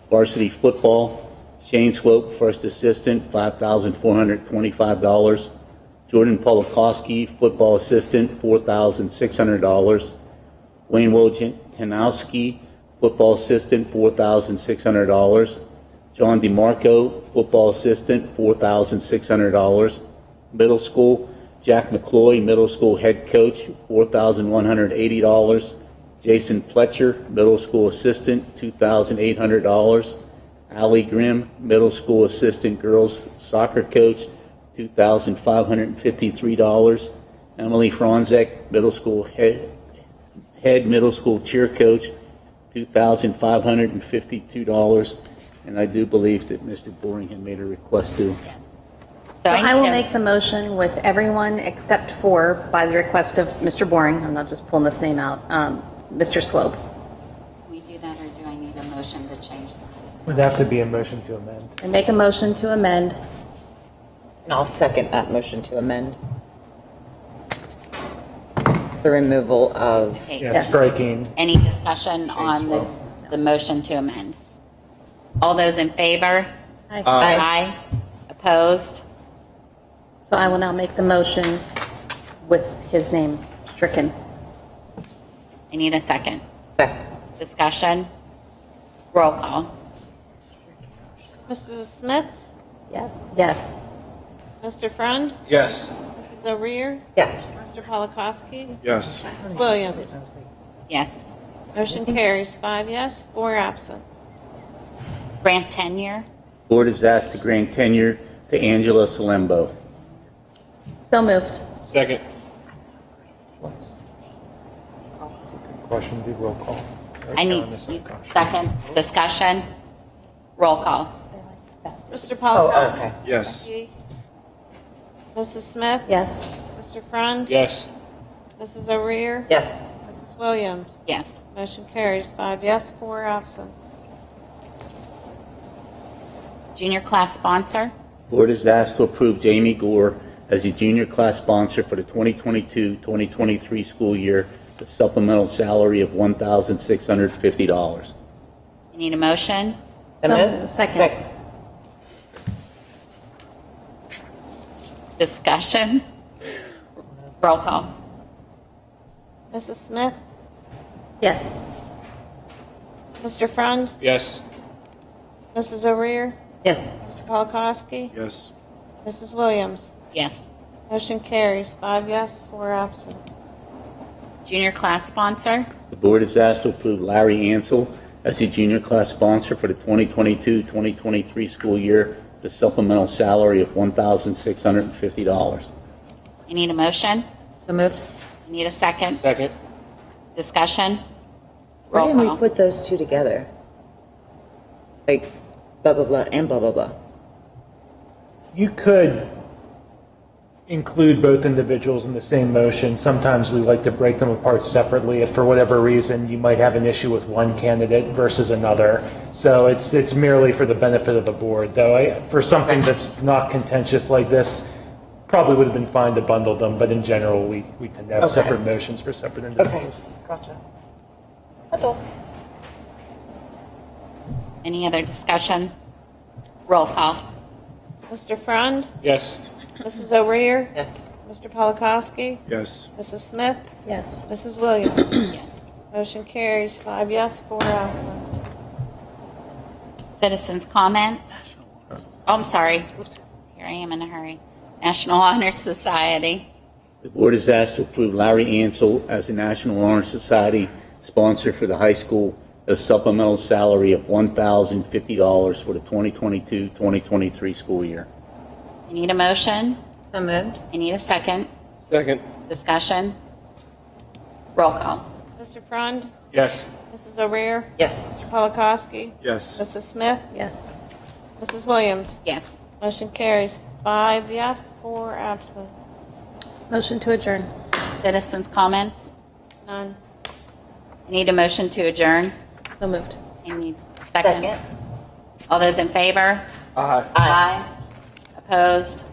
varsity football, Shane Swope, first assistant, $5,425. Jordan Polakowski, football assistant, $4,600. Wayne Wojciechowski, football assistant, $4,600. John DeMarco, football assistant, $4,600. Middle school, Jack McCloy, middle school head coach, $4,180. Jason Pletcher, middle school assistant, $2,800. Allie Grimm, middle school assistant girls soccer coach, $2,553. Emily Franzek, middle school head middle school cheer coach, $2,552. And I do believe that Mr. Boring had made a request to. Yes. So I will need a- make the motion with everyone except for, by the request of Mr. Boring, I'm not just pulling this name out, Mr. Swope. We do that, or do I need a motion to change that? Would have to be a motion to amend. I make a motion to amend. And I'll second that motion to amend. The removal of. Okay. Yeah, Yes. striking. Any discussion on the motion to amend? All those in favor? Aye. Aye. Opposed? So I will now make the motion with his name stricken. I need a second. Second. Discussion? Roll call. Mrs. Smith? Yeah. Yes. Mr. Frund? Yes. Mrs. O'Rear? Yes. Mr. Polakowski? Yes. Mrs. Williams? Yes. Motion carries 5 yes, 4 absent. Grant tenure? Board is asked to grant tenure to Angela Salembo. So moved. Second. Question, do roll call. I need second. Discussion? Roll call. Mr. Oh, Polakowski? okay. Yes. Mrs. Smith? Yes. Mr. Frund? Yes. Mrs. O'Rear? Yes. Mrs. Williams? Yes. Motion carries 5 yes, 4 absent. Junior class sponsor? Board is asked to approve Jamie Gore as a junior class sponsor for the 2022-2023 school year, with supplemental salary of $1,650. I need a motion. So moved. Second. Discussion. Roll call. Mrs. Smith? Yes. Mr. Frund? Yes. Mrs. O'Rear? Yes. Mr. Polakowski? Yes. Mrs. Williams? Yes. Motion carries, 5 yes, 4 absent. Junior class sponsor. The board is asked to approve Larry Ansel as the junior class sponsor for the 2022-2023 school year, the supplemental salary of $1,650. I need a motion. So moved. I need a second. Second. Discussion. Why Roll didn't we call. put those two together? Like, blah, blah, blah, and blah, blah, blah. You could include both individuals in the same motion. Sometimes we like to break them apart separately if for whatever reason you might have an issue with one candidate versus another. So it's merely for the benefit of the board, though. For something that's not contentious like this, probably would have been fine to bundle them, but in general, we tend to have separate motions for separate individuals. Gotcha. That's all. Any other discussion? Roll call. Mr. Frund? Yes. Mrs. O'Rear? Yes. Mr. Polakowski? Yes. Mrs. Smith? Yes. Mrs. Williams? Yes. Motion carries, 5 yes, 4 absent. Citizens' comments. Oh, I'm sorry. Here I am in a hurry. National Honor Society. The board is asked to approve Larry Ansel as the National Honor Society sponsor for the high school, a supplemental salary of $1,050 for the 2022-2023 school year. I need a motion. So moved. I need a second. Second. Discussion. Roll call. Mr. Frund? Yes. Mrs. O'Rear? Yes. Mr. Polakowski? Yes. Mrs. Smith? Yes. Mrs. Williams? Yes. Motion carries, 5 yes, 4 absent. Motion to adjourn. Citizens' comments. None. I need a motion to adjourn. So moved. I need a second. All those in favor? Aye. Aye. Opposed?